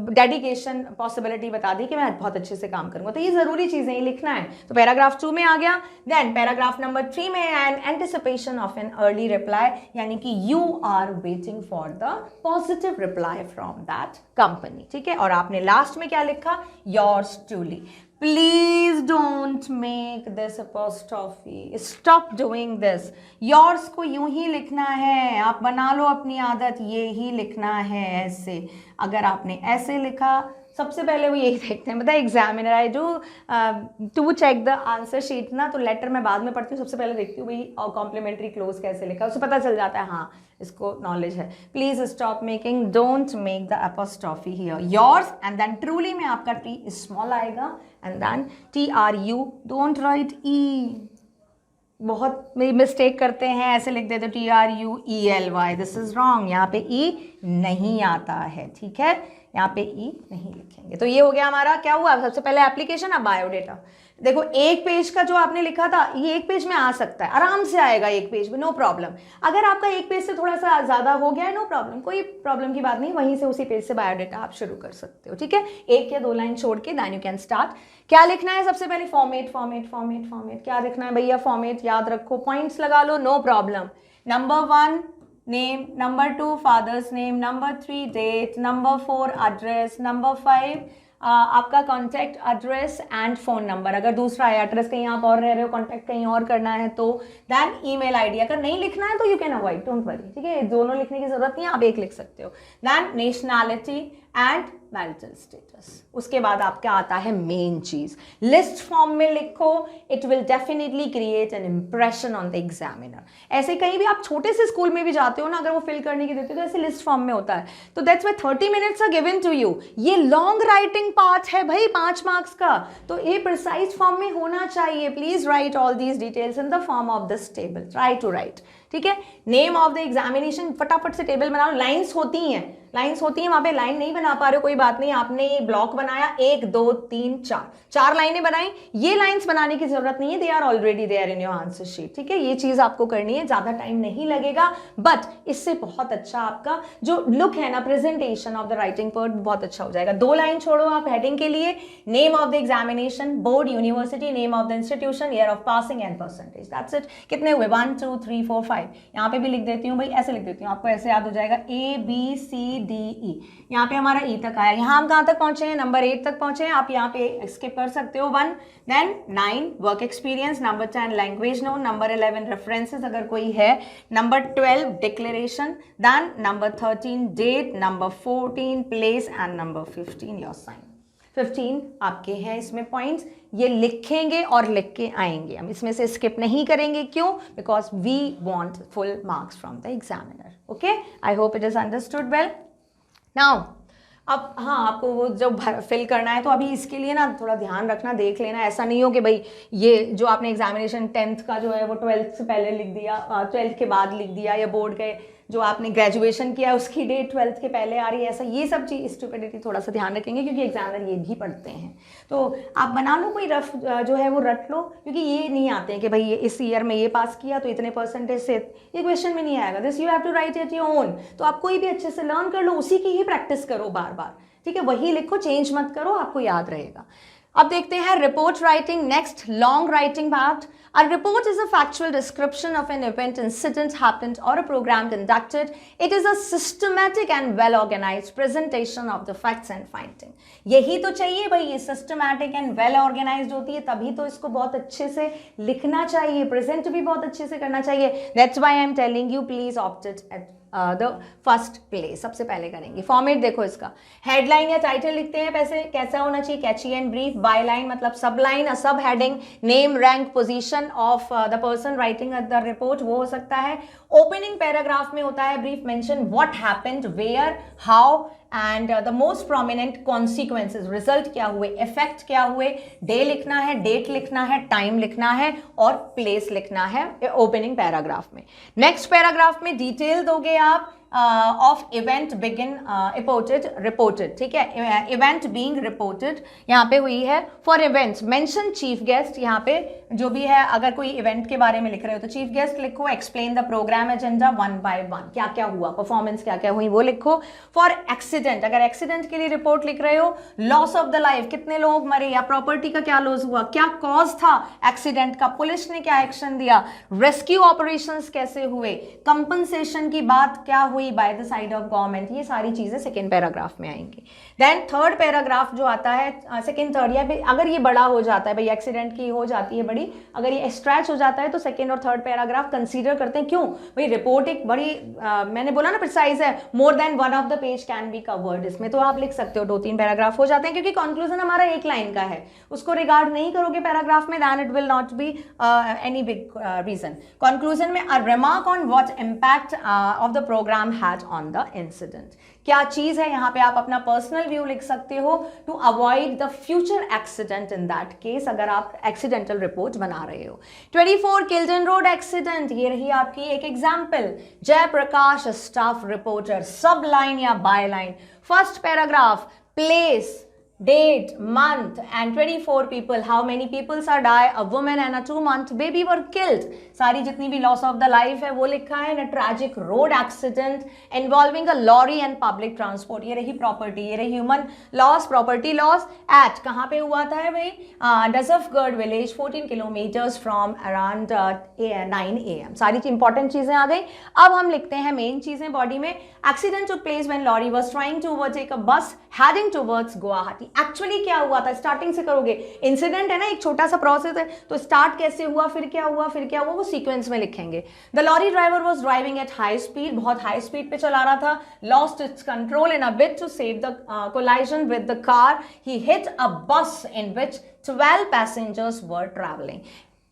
डेडिकेशन पॉसिबिलिटी बता दी कि मैं बहुत अच्छे से काम करूंगा. तो ये जरूरी चीजें ही लिखना है. तो पैराग्राफ 2 में आ गया. देन पैराग्राफ नंबर 3 में an anticipation of an early reply, यानी कि you are waiting for the positive reply from that company. ठीक है, और आपने लास्ट में क्या लिखा, yours truly. Please don't make this apostrophe, stop doing this. Yours को यूं ही लिखना है, आप बना लो अपनी आदत, ये ही लिखना है ऐसे. अगर आपने ऐसे लिखा सबसे पहले वो यही देखते हैं, मतलब examiner I do to check the answer sheet ना, तो लेटर मैं बाद में पढ़ती हूँ, सबसे पहले देखती हूँ भाई कॉम्प्लीमेंट्री क्लोज कैसे लिखा है, उससे पता चल जाता है हाँ इसको नॉलेज है। Please stop making, don't make the apostrophe here, yours and then truly में आपका टी स्मॉल आएगा and then TRU, don't write E. बहुत मिस्टेक करते हैं, ऐसे लिख देते TRUELY, दिस इज रॉन्ग, यहाँ पे ई नहीं आता है, ठीक है, यहाँ पे ई नहीं लिखेंगे। तो ये हो गया हमारा, क्या हुआ सबसे पहले एप्लीकेशन, अब बायोडेटा। देखो एक पेज का जो आपने लिखा था ये एक पेज में आ सकता है, आराम से आएगा एक पेज में, नो प्रॉब्लम। अगर आपका एक पेज से थोड़ा सा ज़्यादा हो गया है, नो प्रॉब्लम, कोई प्रॉब्लम की बात नहीं, वहीं से उसी पेज से बायोडेटा आप शुरू कर सकते हो, ठीक है, 1 या 2 लाइन छोड़ के, देन यू कैन स्टार्ट। क्या लिखना है सबसे पहले, फॉर्मेट फॉर्मेट फॉर्मेट फॉर्मेट, क्या लिखना है भैया, फॉर्मेट याद रखो, पॉइंट्स लगा लो, no problem. Number 1 name, number 2 father's name, number 3 date, number 4 address, number 5 आपका contact address and phone number, अगर दूसरा है एड्रेस कहीं आप और रह रहे हो, कॉन्टैक्ट कहीं और करना है तो, देन ईमेल आईडी, अगर नहीं लिखना है तो you can avoid, don't worry, ठीक है, दोनों लिखने की जरूरत नहीं है, आप एक लिख सकते हो। Then nationality and marital status, उसके बाद आपका आता है मेन चीज, लिस्ट फॉर्म में लिखो, it will definitely create an impression on the examiner. ऐसे कहीं भी आप छोटे से स्कूल में भी जाते हो ना, अगर वो फिल करने की देते हो तो ऐसे लिस्ट फॉर्म में होता है, तो that's why 30 minutes are given to you. ये लॉन्ग राइटिंग पार्ट है भाई 5 मार्क्स का, तो ये प्रिसाइज फॉर्म में होना चाहिए। Please write all these details in the form of this table, try to write, ठीक है। नेम ऑफ द एग्जामिनेशन, फटाफट से टेबल बनाओ, लाइंस होती हैं, लाइंस होती हैं, वहां पे लाइन नहीं बना पा रहे हो कोई बात नहीं, आपने ये ब्लॉक बनाया 1 2 3 4 लाइनें बनाई, ये लाइंस बनाने की जरूरत नहीं है, they are already there in your answer sheet, ठीक है, ये चीज आपको करनी है, ज्यादा टाइम नहीं लगेगा, बट इससे बहुत अच्छा आपका जो लुक है ना, presentation of the writing part बहुत अच्छा हो जाएगा। 2 लाइन छोड़ो आप हेडिंग के लिए, name of the examination, board, university, name of the institution, year of passing and percentage, that's it. कितने हुए, 1 2 3 4 5, यहाँ पे भी लिख देती हूँ भाई, ऐसे लिख देती हूँ, आपको ऐसे याद हो जाएगा, ABCDE, यहाँ पे हमारा ई तक आया। यहाँ हम कहाँ तक पहुंचे हैं, नंबर 8 तक पहुंचे हैं, आप यहाँ पे स्किप कर सकते हो 1, then 9 work experience, number 10 language known, number 11 references अगर कोई है, नंबर 12 declaration, then number 13 date, number 14 place and number 15 your sign. 15 आपके हैं इसमें पॉइंट्स, ये लिखेंगे और लिख के आएंगे, हम इसमें से स्किप नहीं करेंगे, क्यों, because we want full marks from the examiner, okay. I hope it is understood well. Now अब हाँ, आपको वो जब फिल करना है तो अभी इसके लिए ना थोड़ा ध्यान रखना, देख लेना, ऐसा नहीं हो कि भाई ये जो आपने एग्जामिनेशन 10th का जो है वो 12th से पहले लिख दिया, 12th के बाद लिख दिया, या बोर्ड के जो आपने ग्रेजुएशन किया उसकी डेट 12th के पहले आ रही है, ऐसा ये सब चीज़ स्टुपिडिटी थोड़ा सा ध्यान रखेंगे, क्योंकि एग्जामिनर ये भी पढ़ते हैं। तो आप बना लो कोई रफ जो है वो रट लो, क्योंकि ये नहीं आते हैं कि भाई ये इस ईयर में ये पास किया तो इतने परसेंटेज से, ये क्वेश्चन में नहीं आएगा, this you have to write at your own. तो आप कोई भी अच्छे से लर्न कर लो, उसी की ही प्रैक्टिस करो बार बार, ठीक है, वही लिखो, चेंज मत करो, आपको याद रहेगा। अब देखते हैं report writing, next long writing part. A report is a factual description of an event, incident happened or a program conducted. It is a systematic and well organized presentation of the facts and finding. यही तो चाहिए भाई, ये systematic and well organized होती है, तभी तो इसको बहुत अच्छे से लिखना चाहिए, प्रेजेंट भी बहुत अच्छे से करना चाहिए। That's why I am telling you, please opt it at the first place, सबसे पहले करेंगे। फॉर्मेट देखो इसका, हेडलाइन या टाइटल लिखते हैं पैसे, कैसा होना चाहिए, catchy and brief, byline मतलब sub line, a subheading, name rank position of the person writing the report, वो हो सकता है। ओपनिंग पैराग्राफ में होता है brief mention what happened, where, how and the most prominent consequences, result क्या हुए, इफेक्ट क्या हुए, डे लिखना है, डेट लिखना है, टाइम लिखना है और प्लेस लिखना है ओपनिंग पैराग्राफ में। नेक्स्ट पैराग्राफ में डिटेल दोगे आप ऑफ इवेंट बिगिन रिपोर्टेड, ठीक है, इवेंट बीइंग रिपोर्टेड यहाँ पे हुई है। For events mention chief guest, यहाँ पे जो भी है, अगर कोई इवेंट के बारे में लिख रहे हो तो चीफ गेस्ट लिखो। Explain the programme agenda 1 by 1, क्या क्या हुआ, परफॉर्मेंस क्या क्या हुई वो लिखो। फॉर एक्सीडेंट, अगर एक्सीडेंट के लिए रिपोर्ट लिख रहे हो, लॉस ऑफ द लाइफ, कितने लोग मरे या प्रॉपर्टी का क्या लॉस हुआ, क्या कॉज था एक्सीडेंट का, पुलिस ने क्या एक्शन दिया, रेस्क्यू ऑपरेशंस कैसे हुए, कंपनसेशन की बात क्या हुई, हुई bye the side of government, ये सारी चीज़ें सेकेंड पैराग्राफ में आएंगी। देन थर्ड पैराग्राफ जो आता है सेकेंड थर्ड, या अगर ये बड़ा हो जाता है भाई, एक्सीडेंट की हो जाती है बड़ी, अगर ये स्ट्रेच हो जाता है तो सेकेंड और थर्ड पैराग्राफ कंसीडर करते हैं। क्यों भाई, रिपोर्ट एक बड़ी मैंने बोला ना प्रिसाइज है, more than one of the page can be covered, इसमें तो आप लिख सकते हो 2-3 पैराग्राफ हो जाते हैं, क्योंकि कंक्लूजन हमारा एक लाइन का है, उसको रिगार्ड नहीं करोगे पैराग्राफ में, then it will not be any big reason. Conclusion में a remark on what impact of the program had on the incident, क्या चीज है, यहाँ पे आप अपना पर्सनल व्यू लिख सकते हो to avoid the future accident in that case, अगर आप एक्सीडेंटल रिपोर्ट बना रहे हो। 24 किल्टन रोड एक्सीडेंट, ये रही आपकी एक एग्जाम्पल। जयप्रकाश स्टाफ रिपोर्टर, सब लाइन या by line, first paragraph, place, date, month and 24 people, how many people are die, a woman and a 2-month baby were killed, सारी जितनी भी loss of the life है वो लिखा है। in a tragic road accident involving a lorry and public transport, ये रही property, ये रही human loss, property loss at कहाँ पे हुआ था भाई, Dasafgarh village 14 kilometers from around 9 AM, सारी इंपॉर्टेंट चीजें आ गई। अब हम लिखते हैं मेन चीजें बॉडी में। accident took place when lorry was trying to overtake a bus heading towards Guwahati, actually क्या हुआ था, स्टार्टिंग से करोगे, इंसिडेंट है ना, एक छोटा सा प्रोसेस है, तो स्टार्ट कैसे हुआ, फिर क्या हुआ, फिर क्या हुआ, वो सीक्वेंस में लिखेंगे। The lorry driver was driving at high speed, बहुत हाई स्पीड पे चला रहा था, lost its control in a bit to save the collision with the car, he hit a bus in which 12 passengers were travelling.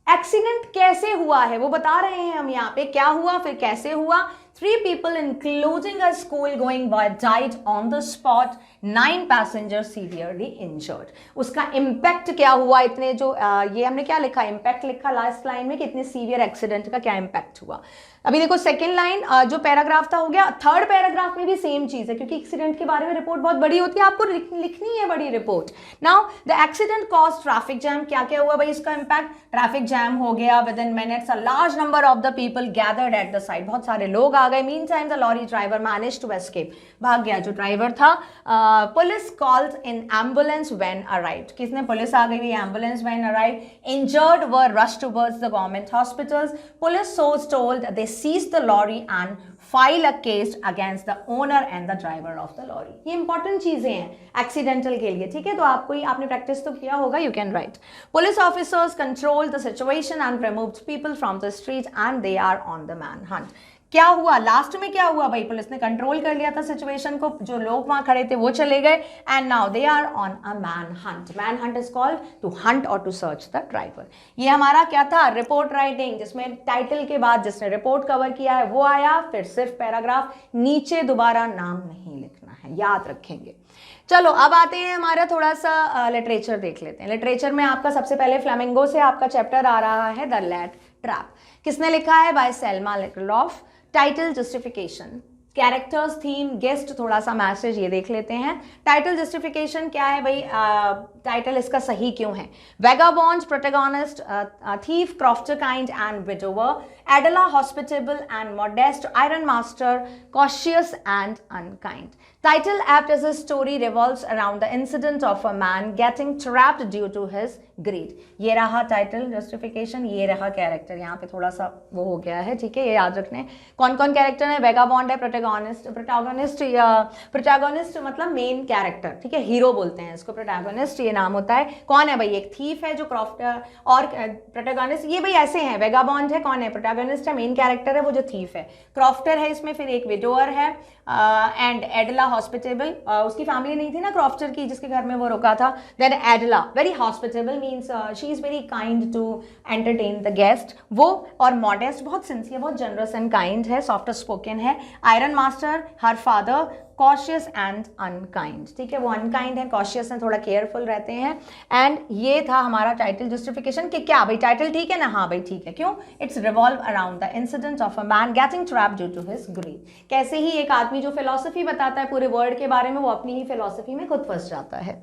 Accident कैसे हुआ है वो बता रहे हैं हम यहाँ पे, क्या हुआ फिर कैसे हुआ। 3 people including a school going boy died on the spot, 9 passengers severely injured। उसका इम्पैक्ट क्या हुआ, इतने जो ये हमने क्या लिखा, इम्पैक्ट लिखा लास्ट लाइन में कि इतने सीवियर एक्सीडेंट का क्या इम्पैक्ट हुआ। अभी देखो सेकेंड लाइन जो पैराग्राफ था हो गया। थर्ड पैराग्राफ में भी सेम चीज है, क्योंकि एक्सीडेंट के बारे में रिपोर्ट बहुत बड़ी होती है, आपको लिखनी है बड़ी report. Now the accident cause traffic jam, क्या क्या हुआ भाई इसका इम्पैक्ट, ट्रैफिक जैम हो गया, within minutes a large number of the people gathered at the side, बहुत सारे लोग आ गए। Meantime the lorry driver manage to escape, भाग गया जो ड्राइवर था। Police called in ambulance when arrived, किसने, पुलिस आ गई, ambulance when arrived. Injured were rush towards the government hospitals, police source told they seize the lorry and file a case against the owner and the driver of the lorry. ये important चीजें हैं accidental के लिए, ठीक है, तो आपको आपने प्रैक्टिस तो किया होगा, you can write. Police officers control the situation and removed people from the street and they are on the manhunt. क्या हुआ लास्ट में, क्या हुआ भाई, पुलिस ने कंट्रोल कर लिया था सिचुएशन को, जो लोग वहां खड़े थे वो चले गए, and now they are on a manhunt. Manhunt is called to hunt और टू सर्च द ड्राइवर। ये हमारा क्या था, रिपोर्ट राइटिंग, जिसमें टाइटल के बाद जिसने रिपोर्ट कवर किया है वो आया, फिर सिर्फ पैराग्राफ, नीचे दोबारा नाम नहीं लिखना है, याद रखेंगे। चलो अब आते हैं हमारा थोड़ा सा लिटरेचर देख लेते हैं। लिटरेचर में आपका सबसे पहले फ्लेमिंगो से आपका चैप्टर आ रहा है द लैट ट्रैप। किसने लिखा है, by Selma Lagerlof. Title justification, characters, theme, guest, थोड़ा सा मैसेज ये देख लेते हैं। टाइटल जस्टिफिकेशन क्या है भाई, टाइटल इसका सही क्यों है। Vagabond protagonist, thief, crofter kind and widower, एडला hospitable and modest, iron master, cautious and unkind. Title apt as a story revolves around the incident of a man getting trapped due to his greed। ये रहा title justification, ये रहा character, यहाँ पे थोड़ा सा वो हो गया है, ठीक है, ये याद रखने। कौन कौन कैरेक्टर है, वेगाबॉन्ड है, प्रोटैगनिस्ट मतलब मेन कैरेक्टर, ठीक है, हीरो बोलते हैं इसको, प्रोटैगनिस्ट ये नाम होता है। कौन है भाई, एक थीफ है जो क्रॉफ्टर, और प्रोटैगनिस्ट ये भाई ऐसे हैं, वेगाबॉन्ड है, कौन है, प्रोटैगनिस्ट है, मेन कैरेक्टर है वो जो थीफ है। क्रॉफ्टर है इसमें, फिर एक विडोअर है, एंड एडला हॉस्पिटेबल, उसकी फैमिली नहीं थी ना क्रॉफ्टर की जिसके घर में वो रुका था। Then Edla very hospitable means she is very kind to entertain the guest, वो, और मॉडेस्ट बहुत सिंसियर, बहुत जनरस एंड काइंड है, सॉफ्ट स्पोकन है। Iron master her father, cautious and unkind, ठीक है, वो अनकाइंड है, कॉशियस है, थोड़ा केयरफुल रहते हैं। एंड ये था हमारा टाइटल जस्टिफिकेशन कि क्या भाई टाइटल ठीक है ना, हाँ भाई ठीक है, क्यों, it's revolve around the incident of a man getting trapped due to his greed. कैसे ही एक आदमी जो फिलॉसफी बताता है पूरे वर्ल्ड के बारे में, वो अपनी ही फिलॉसफी में खुद फंस जाता है।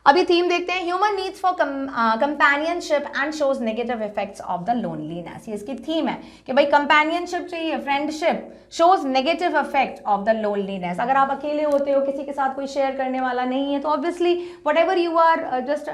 अभी थीम देखते हैं, human needs for companionship and shows negative effects of the loneliness. ये इसकी थीम है कि भाई कंपेनियनशिप चाहिए, friendship shows negative effect of the loneliness. अगर आप अकेले होते हो, किसी के साथ कोई शेयर करने वाला नहीं है, तो obviously whatever you are just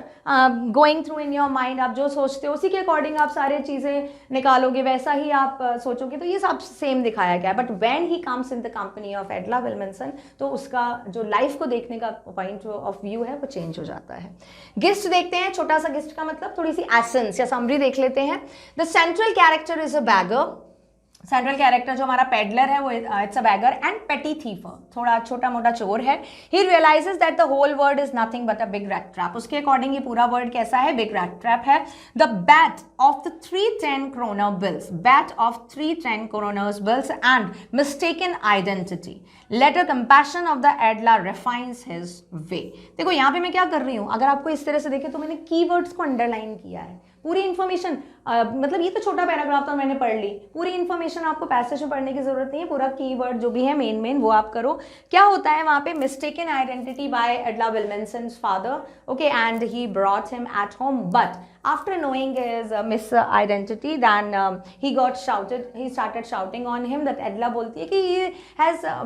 going through in your mind, आप जो सोचते हो उसी के अकॉर्डिंग आप सारी चीज़ें निकालोगे, वैसा ही आप सोचोगे। तो ये सब सेम दिखाया गया है। But when he comes in the company of Edla Willmansson, तो उसका जो लाइफ को देखने का पॉइंट ऑफ व्यू है वो चेंज हो जाता है। गिस्ट देखते हैं, छोटा सा गिस्ट का मतलब थोड़ी सी एसेंस या समरी देख लेते हैं। The central character is a bagger. Central character जो हमारा पेडलर है वो इट्स अ बैगर एंड पेटी थीफर, थोड़ा छोटा मोटा चोर है। He realises that the whole world is nothing but a big rat trap. उसके अकॉर्डिंग ये पूरा वर्ल्ड कैसा है, बिग रैट ट्रैप है। The bat of the 3 10 kroner bills, bat of 3 10 kroner bills and mistaken identity. Later compassion of the Adler refines his way. देखो यहाँ पे मैं क्या कर रही हूँ, अगर आपको इस तरह से देखे तो मैंने कीवर्ड्स को अंडरलाइन किया है। पूरी इन्फॉर्मेशन मतलब ये तो छोटा पैराग्राफ था, मैंने पढ़ ली। पूरी इन्फॉर्मेशन आपको पैसेज में पढ़ने की जरूरत नहीं है, पूरा कीवर्ड जो भी है मेन वो आप करो। क्या होता है वहाँ पे, mistaken identity by Edla Willmansson's father, okay, and he brought him at home, but after knowing his misidentity, then he started shouting on him that Adla बोलती है कि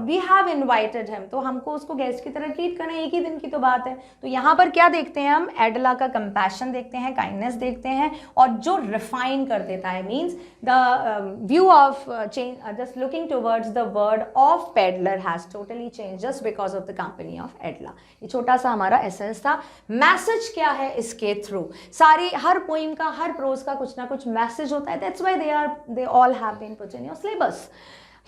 we have invited him, तो हमको उसको गेस्ट की तरह treat करना, एक ही दिन की तो बात है। तो यहाँ पर क्या देखते हैं हम, एडला का कंपैशन देखते हैं, काइंडनेस देखते हैं, और जो रिफाइन कर देता है, means the view of change, just looking towards the word of peddler has totally change just because of the company of Edla. ये छोटा सा हमारा एसेंस था। मैसेज क्या है इसके थ्रू, सारी हर पोइम का, हर प्रोज का कुछ ना कुछ मैसेज होता है। That's why they all have been put in your syllabus.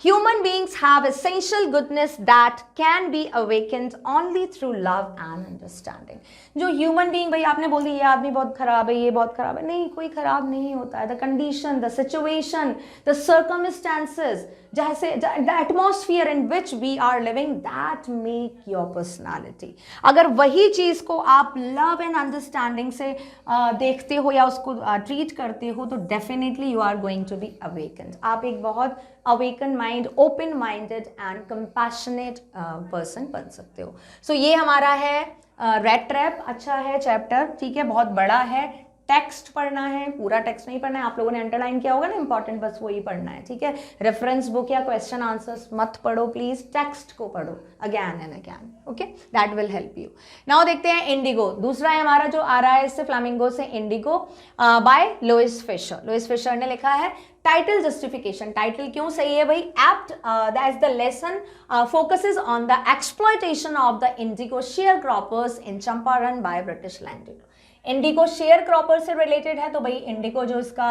Human beings have essential goodness that can be awakened only through love and understanding. जो ह्यूमन बीइंग, भाई आपने बोल दिया ये आदमी बहुत खराब है, ये बहुत खराब है, नहीं, कोई खराब नहीं होता है। The condition, the situation, the circumstances, जैसे the atmosphere in which we are living, that make your personality. अगर वही चीज़ को आप लव एंड अंडरस्टैंडिंग से देखते हो या उसको ट्रीट करते हो, तो definitely you are going to be awakened. आप एक बहुत awaken mind, open minded and compassionate person बन सकते हो। सो ये हमारा है रेड ट्रैप। अच्छा है चैप्टर, ठीक है, बहुत बड़ा है। टेक्स्ट पढ़ना है, पूरा टेक्स्ट नहीं पढ़ना है। आप लोगों ने अंडरलाइन किया होगा ना, इंपॉर्टेंट बस वही पढ़ना है, ठीक है। रेफरेंस बुक या क्वेश्चन आंसर्स मत पढ़ो प्लीज, टेक्स्ट को पढ़ो again and again, okay, that will help you. Now देखते हैं इंडिगो। दूसरा है हमारा जो आ रहा है इससे, फ्लामिंगो से Indigo, by Louis Fischer. Louis Fischer ने लिखा है। टाइटल जस्टिफिकेशन, टाइटल क्यों सही है भाई, apt that the lesson focuses on the exploitation of the Indigo share croppers in Champaran by British landlord. Indigo share cropper से रिलेटेड है, तो भाई इंडिगो जो इसका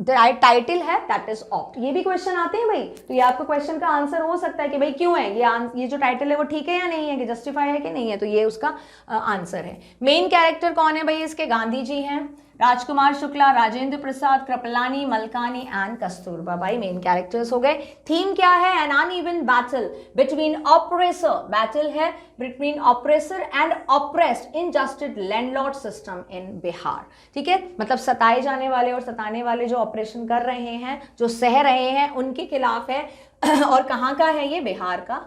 टाइटल है दैट इज ऑप्ट। ये भी क्वेश्चन आते हैं भाई, तो ये आपको क्वेश्चन का आंसर हो सकता है कि भाई क्यों है ये जो टाइटल है वो ठीक है या नहीं है, कि जस्टिफाई है कि नहीं है, तो ये उसका आंसर है। मेन कैरेक्टर कौन है भाई इसके, गांधी जी हैं, राजकुमार शुक्ला, राजेंद्र प्रसाद, कृपलानी, मलकानी एंड कस्तूरबा। भाई मेन कैरेक्टर्स हो गए। थीम क्या है, an uneven battle between oppressor, battle है between oppressor and oppressed injustice landlord system in Bihar, ठीक है, मतलब सताए जाने वाले और सताने वाले जो ऑपरेशन कर रहे हैं, जो सह रहे हैं, उनके खिलाफ है। और कहाँ का है ये, बिहार का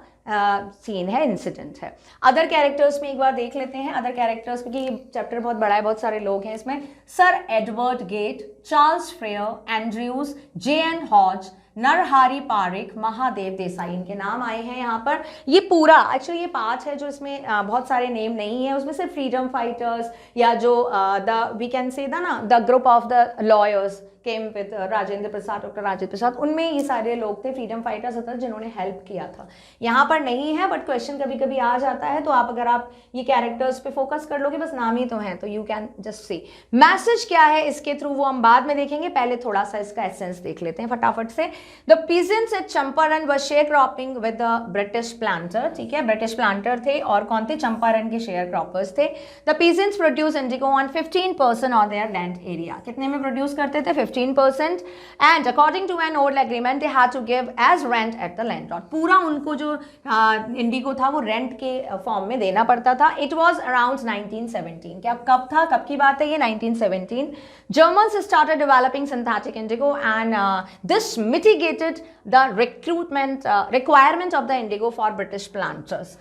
सीन है, इंसिडेंट है। अदर कैरेक्टर्स में एक बार देख लेते हैं अदर कैरेक्टर्स में, कि ये चैप्टर बहुत बड़ा है, बहुत सारे लोग हैं इसमें। Sir Edward Gait, Charles Freer, Andrews, J N. Hodge, Narhari Parikh, Mahadev Desai, इनके नाम आए हैं यहाँ पर। ये पूरा एक्चुअली ये 5 है जो इसमें बहुत सारे नेम नहीं है, उसमें से फ्रीडम फाइटर्स या जो the we can say the group of the lawyers came with Rajendra Prasad, doctor Rajendra Prasad, उनमें ये सारे लोग थे, फ्रीडम फाइटर्स होते जिन्होंने हेल्प किया था। यहाँ पर नहीं है, बट क्वेश्चन कभी कभी आ जाता है, तो आप अगर आप ये कैरेक्टर्स पे फोकस कर लोगे, बस नाम ही तो है, तो you can just see. Message क्या है इसके थ्रू वो हम बाद में देखेंगे, पहले थोड़ा सा इसका एसेंस देख लेते हैं फटाफट से। The peasants at Champaran were sharecropping with the British planter, ठीक है, ब्रिटिश प्लांटर थे, और कौन थे, चंपारण के शेयर क्रॉपर्स थे। The peasants produce Indigo on 15% of their land area, कितने में प्रोड्यूस करते थे, 15%, and according to an old agreement they had to give as rent at the landlord. पूरा उनको जो इंडिगो था वो रेंट के फॉर्म में देना पड़ता था. It was around 1917. क्या कब था, कब की बात है ये? 1917. Germans started developing synthetic indigo, and this mitigated the requirement of the indigo for British planters.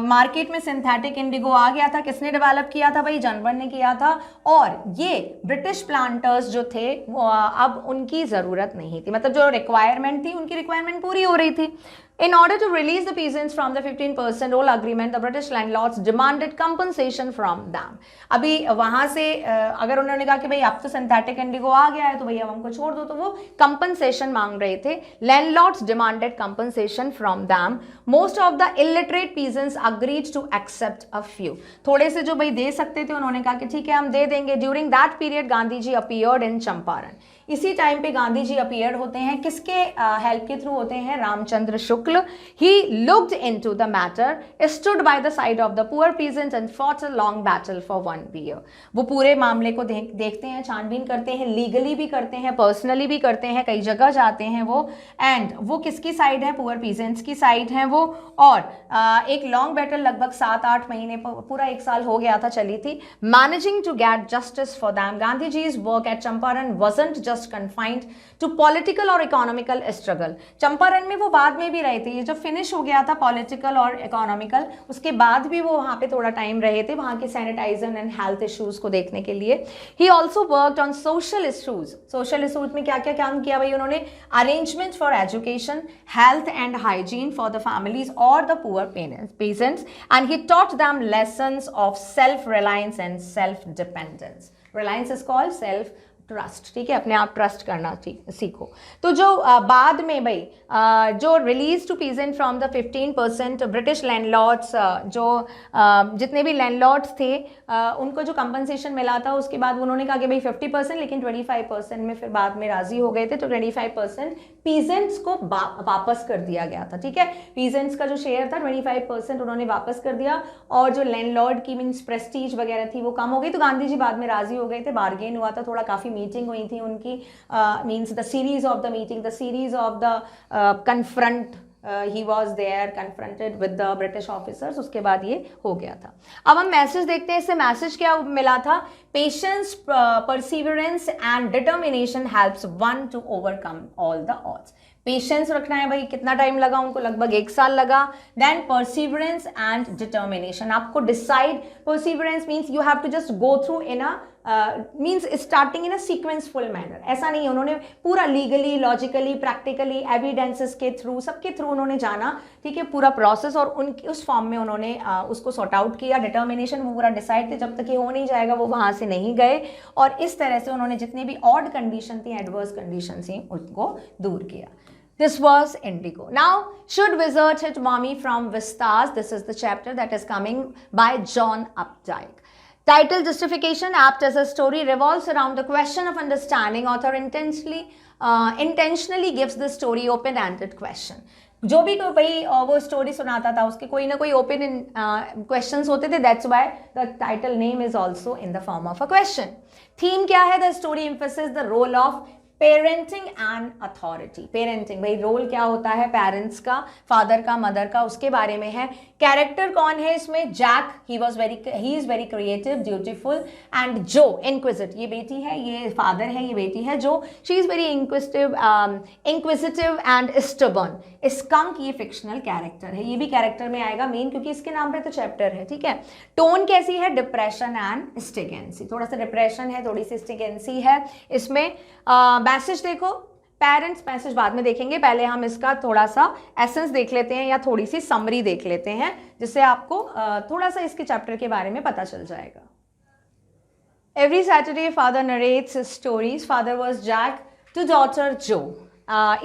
Market में सिंथेटिक इंडिगो आ गया था. किसने डेवलप किया था भाई? जर्मन ने किया था. और ये ब्रिटिश प्लांटर्स जो थे अब उनकी ज़रूरत नहीं थी, मतलब जो रिक्वायरमेंट थी उनकी रिक्वायरमेंट पूरी हो रही थी. In order to release the peasants from the 15% old agreement, the British landlords demanded compensation from them. अभी वहाँ से अगर उन्होंने कहा कि भाई अब तो सिंथेटिक इंडिगो आ गया है तो भैया हमको छोड़ दो, तो वो कंपनसेशन मांग रहे थे. Landlords demanded compensation from them. Most of the illiterate peasants agreed to accept a few. थोड़े से जो भाई दे सकते थे उन्होंने कहा कि ठीक है हम दे देंगे. During that period, Gandhi ji appeared in Champaran. इसी टाइम पे गांधी जी अपीयर होते हैं. किसके हेल्प के थ्रू होते हैं? Ramchandra Shukla. He looked into the matter, stood by the side of the poor peasant and fought a long battle for 1 year. वो पूरे मामले को देखते हैं, छानबीन करते हैं, लीगली भी करते हैं, पर्सनली भी करते हैं, कई जगह जाते हैं वो. एंड वो किसकी साइड है? पुअर पीजेंट्स की साइड है वो. और एक लॉन्ग बैटल लगभग 7-8 महीने, पूरा 1 साल हो गया था, चली थी. Managing to get justice for them. Gandhi ji's work at Champaran wasn't just confined to political or economical struggle. Champaran में वो बाद में भी रहे थे. ये जब फिनिश हो गया था पॉलिटिकल और इकोनॉमिकल, उसके बाद भी वो वहाँ पे थोड़ा टाइम रहे थे वहाँ के सैनिटाइजेशन एंड हेल्थ इश्यूज को देखने के लिए. He also worked on social issues. Social issues में क्या क्या काम किया भाई उन्होंने? Arrangement for education, health and hygiene for the families और the poor peasants, and he taught them lessons of self reliance and self dependence. Reliance is called self trust. ठीक है, अपने आप ट्रस्ट करना सीखो. तो जो बाद में भाई जो release to peasant from the 15% British landlords, जो जितने भी लैंडलॉर्ड्स थे उनको जो कंपनसेशन मिला था, उसके बाद उन्होंने कहा कि भाई 50%, लेकिन 25% में फिर बाद में राजी हो गए थे. तो 25% पीजेंट्स को वापस कर दिया गया था. ठीक है, पीजेंट्स का जो शेयर था 25% उन्होंने वापस कर दिया. और जो लैंडलॉर्ड की मीन्स प्रेस्टीज वगैरह थी वो कम हो गई. तो गांधी जी बाद में राजी हो गए थे, बार्गेन हुआ था थोड़ा, काफ़ी मीटिंग हुई थी उनकी. Means the series of the meeting, the series of the confront, he was there confronted with the British officers. उसके बाद ये हो गया था. अब हम मैसेज देखते हैं. इससे मैसेज क्या मिला था? Patience, perseverance and determination helps one two overcome all the odds. Patience रखना है भाई. कितना टाइम लगा उनको? लगभग 1 साल लगा. Then perseverance and determination. आपको decide, perseverance means you have to just go through in a means starting in a sequential manner. ऐसा नहीं, उन्होंने पूरा लीगली, लॉजिकली, प्रैक्टिकली, एविडेंसेस के थ्रू, सबके थ्रू उन्होंने जाना. ठीक है, पूरा प्रोसेस, और उनकी उस फॉर्म में उन्होंने उसको सॉर्ट आउट किया. डिटर्मिनेशन, वो पूरा डिसाइड थे जब तक ये हो नहीं जाएगा वो वहाँ से नहीं गए. और इस तरह से उन्होंने जितनी भी ऑड कंडीशन थी, एडवर्स कंडीशन थी, उनको दूर किया. This was indigo. Now, should wizard hit mommy from vistas? This is the chapter that is coming by John Updike. Title justification, apt as a story, revolves around the question of understanding. Author intentionally gives the story open-ended question. जो भी कोई भाई वो story सुनाता था उसके कोई ना कोई ओपन क्वेश्चंस होते थे. That's why the title name is also in the form of a question. Theme क्या है? The story emphasis the role of parenting and authority. Parenting, भाई रोल क्या होता है पेरेंट्स का, फादर का, मदर का, उसके बारे में है. कैरेक्टर कौन है इसमें? Jack. He is very creative, beautiful. And Jo inquisitive, ये बेटी है, ये फादर है, ये बेटी है जो. She is very inquisitive and stubborn. Skunk, ये फिक्शनल कैरेक्टर है, ये भी कैरेक्टर में आएगा मेन, क्योंकि इसके नाम पे तो चैप्टर है. ठीक है. टोन कैसी है? Depression and stringency. थोड़ा सा डिप्रेशन है, थोड़ी सी स्टिगेंसी है इसमें. मैसेज देखो, पेरेंट्स मैसेज बाद में देखेंगे, पहले हम इसका थोड़ा सा एसेंस देख लेते हैं या थोड़ी सी समरी देख लेते हैं, जिससे आपको थोड़ा सा इसके चैप्टर के बारे में पता चल जाएगा. Every Saturday father narrates stories. Father was Jack to daughter Jo.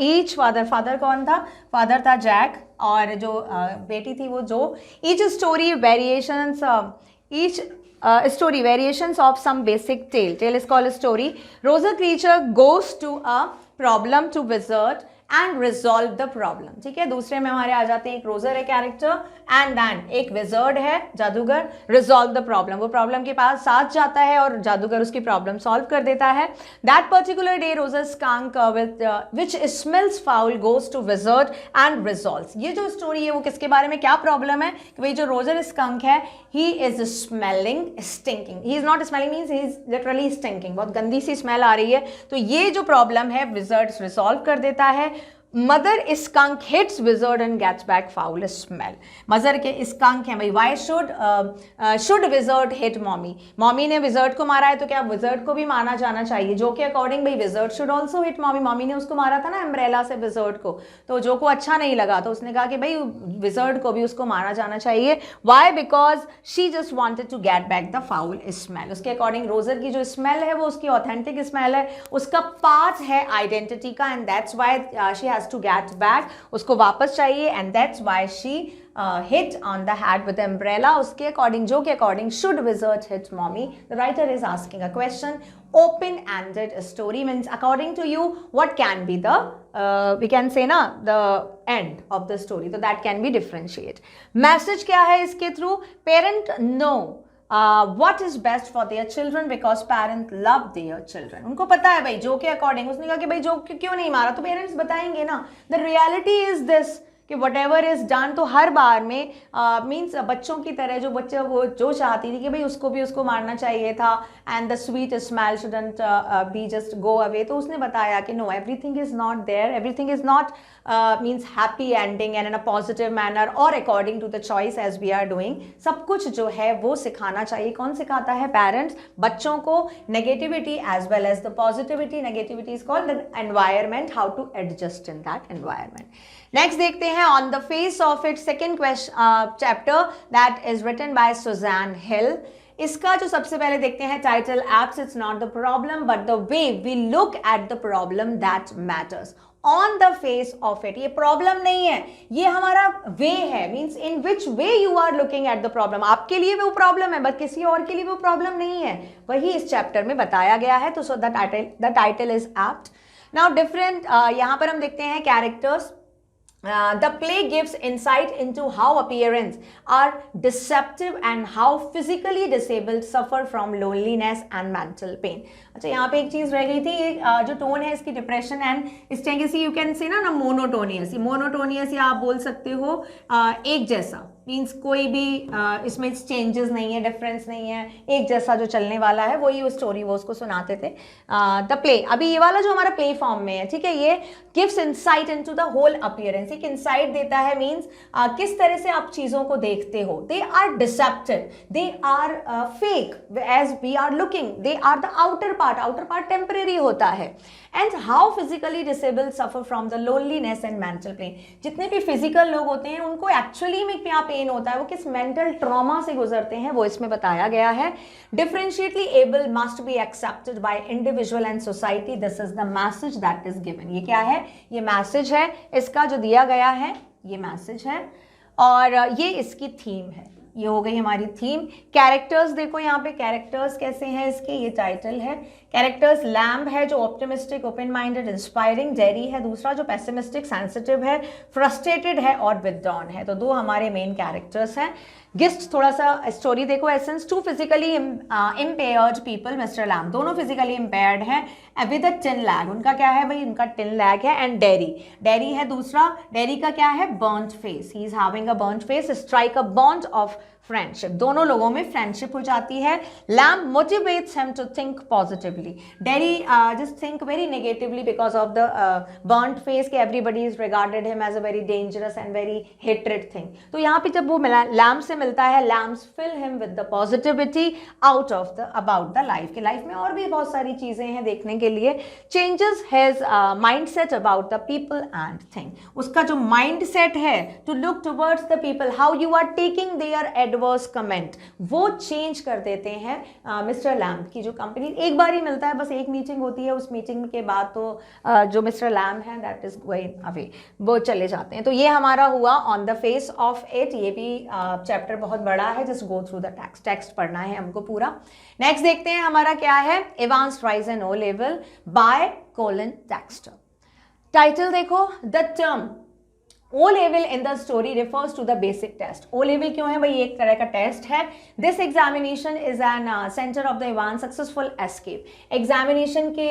Each father कौन था? फादर था जैक, और जो बेटी थी वो जो. Each story variations, story variations of some basic tale. Tale is called a story. Rosa creature goes to a problem to wizard and resolve the problem. ठीक है, दूसरे में हमारे आ जाते हैं एक रोजर है कैरेक्टर एंड देन एक विजर्ड है जादूगर, रिजॉल्व द प्रॉब्लम, वो प्रॉब्लम के पास साथ जाता है और जादूगर उसकी प्रॉब्लम सॉल्व कर देता है। That particular day Roger Skunk with which smells foul goes to wizard and resolves. ये जो स्टोरी है वो किसके बारे में, क्या प्रॉब्लम है कि भाई जो रोजर स्कंक है he is smelling stinking, he is not smelling means he is literally stinking, बहुत गंदी सी स्मेल आ रही है। तो ये जो प्रॉब्लम है विजर्ड रिजॉल्व कर देता है। Mother skunk hits wizard and gets back foul smell. Mother के स्कंक है भाई, why should wizard hit mommy, mommy ने विजर्ड को मारा है तो क्या विजर्ड को भी मारना जाना चाहिए, जो के अकॉर्डिंग भाई wizard should also hit mommy, mommy ने उसको मारा था ना अम्ब्रेला से विजर्ड को, तो जो को अच्छा नहीं लगा तो उसने कहा कि भाई विजर्ड को भी उसको मारा जाना चाहिए। Why, because she just wanted to get back the foul smell. उसके अकॉर्डिंग रोजर की जो स्मेल है वो उसकी ऑथेंटिक स्मेल है, उसका पार्ट है आइडेंटिटी का, and that's why she to get back, उसको वापस चाहिए, and that's why she hit on the head with the umbrella। उसके अकॉर्डिंग, जो के according should wizard hit mommy, the writer is asking a question। open-ended story means according to you what can be the we can say na the end of the story, so that can be differentiate। message क्या है इसके through, parent know what is best for their children because parents love their children। उनको पता है भाई जो के according, उसने कहा कि भाई जो क्यों नहीं मारा, तो पेरेंट्स बताएंगे ना। द रियलिटी इज दिस कि वट एवर इज डन, तो हर बार में मीन्स बच्चों की तरह जो बच्चे वो जो चाहती थी कि भाई उसको भी उसको मारना चाहिए था, and the sweet smell shouldn't be just go away, तो उसने बताया कि no everything is not there, everything is not means happy ending and in a positive manner और according to the choice as we are doing. सब कुछ जो है वो सिखाना चाहिए। कौन सिखाता है, पेरेंट्स बच्चों को negativity as well as the positivity. Negativity is called the environment, how to adjust in that environment. Next देखते हैं on the face of it, second chapter that is written by Susan Hill. इसका जो सबसे पहले देखते हैं title, apps it's not the problem but the way we look at the problem that matters. On the face of it, ये problem नहीं है, ये हमारा वे है, means in which way you are looking at the problem. आपके लिए वो problem है बट किसी और के लिए वो प्रॉब्लम नहीं है, वही इस चैप्टर में बताया गया है। तो so the title is apt. Now different यहां पर हम देखते हैं characters. The play gives insight into how appearances are deceptive and how physically disabled suffer from loneliness and mental pain। अच्छा, यहाँ पे एक चीज़ रह गई थी, जो टोन है इसकी डिप्रेशन एंड इस तरह से यू कैन से ना मोनोटोनियस, मोनोटोनियस या आप बोल सकते हो एक जैसा, मीन्स कोई भी इसमें चेंजेस नहीं है, डिफरेंस नहीं है, एक जैसा जो चलने वाला है वही वो स्टोरी वो उसको सुनाते थे। द प्ले, अभी ये वाला जो हमारा प्ले फॉर्म में है, ठीक है, ये gives insight into the whole appearance, एक इंसाइट देता है, मीन्स किस तरह से आप चीज़ों को देखते हो। They are deceptive, they are fake as we are looking, they are the outer part temporary होता है। And how physically disabled suffer from the loneliness and mental pain, जितने भी फिजिकल लोग होते हैं उनको एक्चुअली में क्या पेन होता है, वो किस मेंटल ट्रॉमा से गुजरते हैं, वो इसमें बताया गया है। Differentially able must be accepted by individual and society, this is the message that is given. ये क्या है, ये मैसेज है इसका जो दिया गया है, ये मैसेज है और ये इसकी थीम है। ये हो गई हमारी थीम। कैरेक्टर्स देखो यहाँ पे, कैरेक्टर्स कैसे हैं इसके, ये टाइटल है। कैरेक्टर्स, लैम्ब है जो optimistic, open minded, inspiring, dairy है दूसरा जो पेसिमिस्टिक, सेंसिटिव है, फ्रस्ट्रेटेड है और विदड्रॉन है। तो दो हमारे मेन कैरेक्टर्स हैं। गिस्ट, थोड़ा सा स्टोरी देखो। Essence, to physically impaired people, Mr Lamb दोनों फिजिकली इम्पेयर्ड हैं विद अ टिन लैग, उनका क्या है भाई, उनका टिन लैग है। एंड डेरी है दूसरा, डेरी का क्या है, burned face, he is having a burned face, strike a bond of friendship, दोनों लोगों में फ्रेंडशिप हो जाती है। Lamb motivates him to think positively, Derry just think very negatively because of the burned face कि everybody is regarded him as a very dangerous and very hatred thing. तो यहाँ पे जब वो लैम्ब से मिलता है, Lamb's fill him with the positivity out of the about the life, के लाइफ में और भी बहुत सारी चीजें हैं देखने के लिए। Changes his mindset about the people and thing, उसका जो माइंड सेट है to look towards the people, how you are taking their adverse comment, वो चेंज कर देते हैं मिस्टर लैम्ब की जो कंपनी। एक बार ही मिलता है, बस एक मीटिंग होती है, उस मीटिंग के बाद तो जो मिस्टर लैम्ब है दैट इज गोइंग अवे, वो चले जाते हैं। तो ये हमारा हुआ on the face of it. ये भी चैप्टर बहुत बड़ा है, just go through the text पढ़ना है हमको पूरा। नेक्स्ट देखते हैं हमारा क्या है, advanced rise and O level by Colin Dexter. Title देखो, the term O level in the story refers to the basic test. O level क्यों है भाई, एक तरह का टेस्ट है. This examination is an center of the Ivan's successful escape. Examination के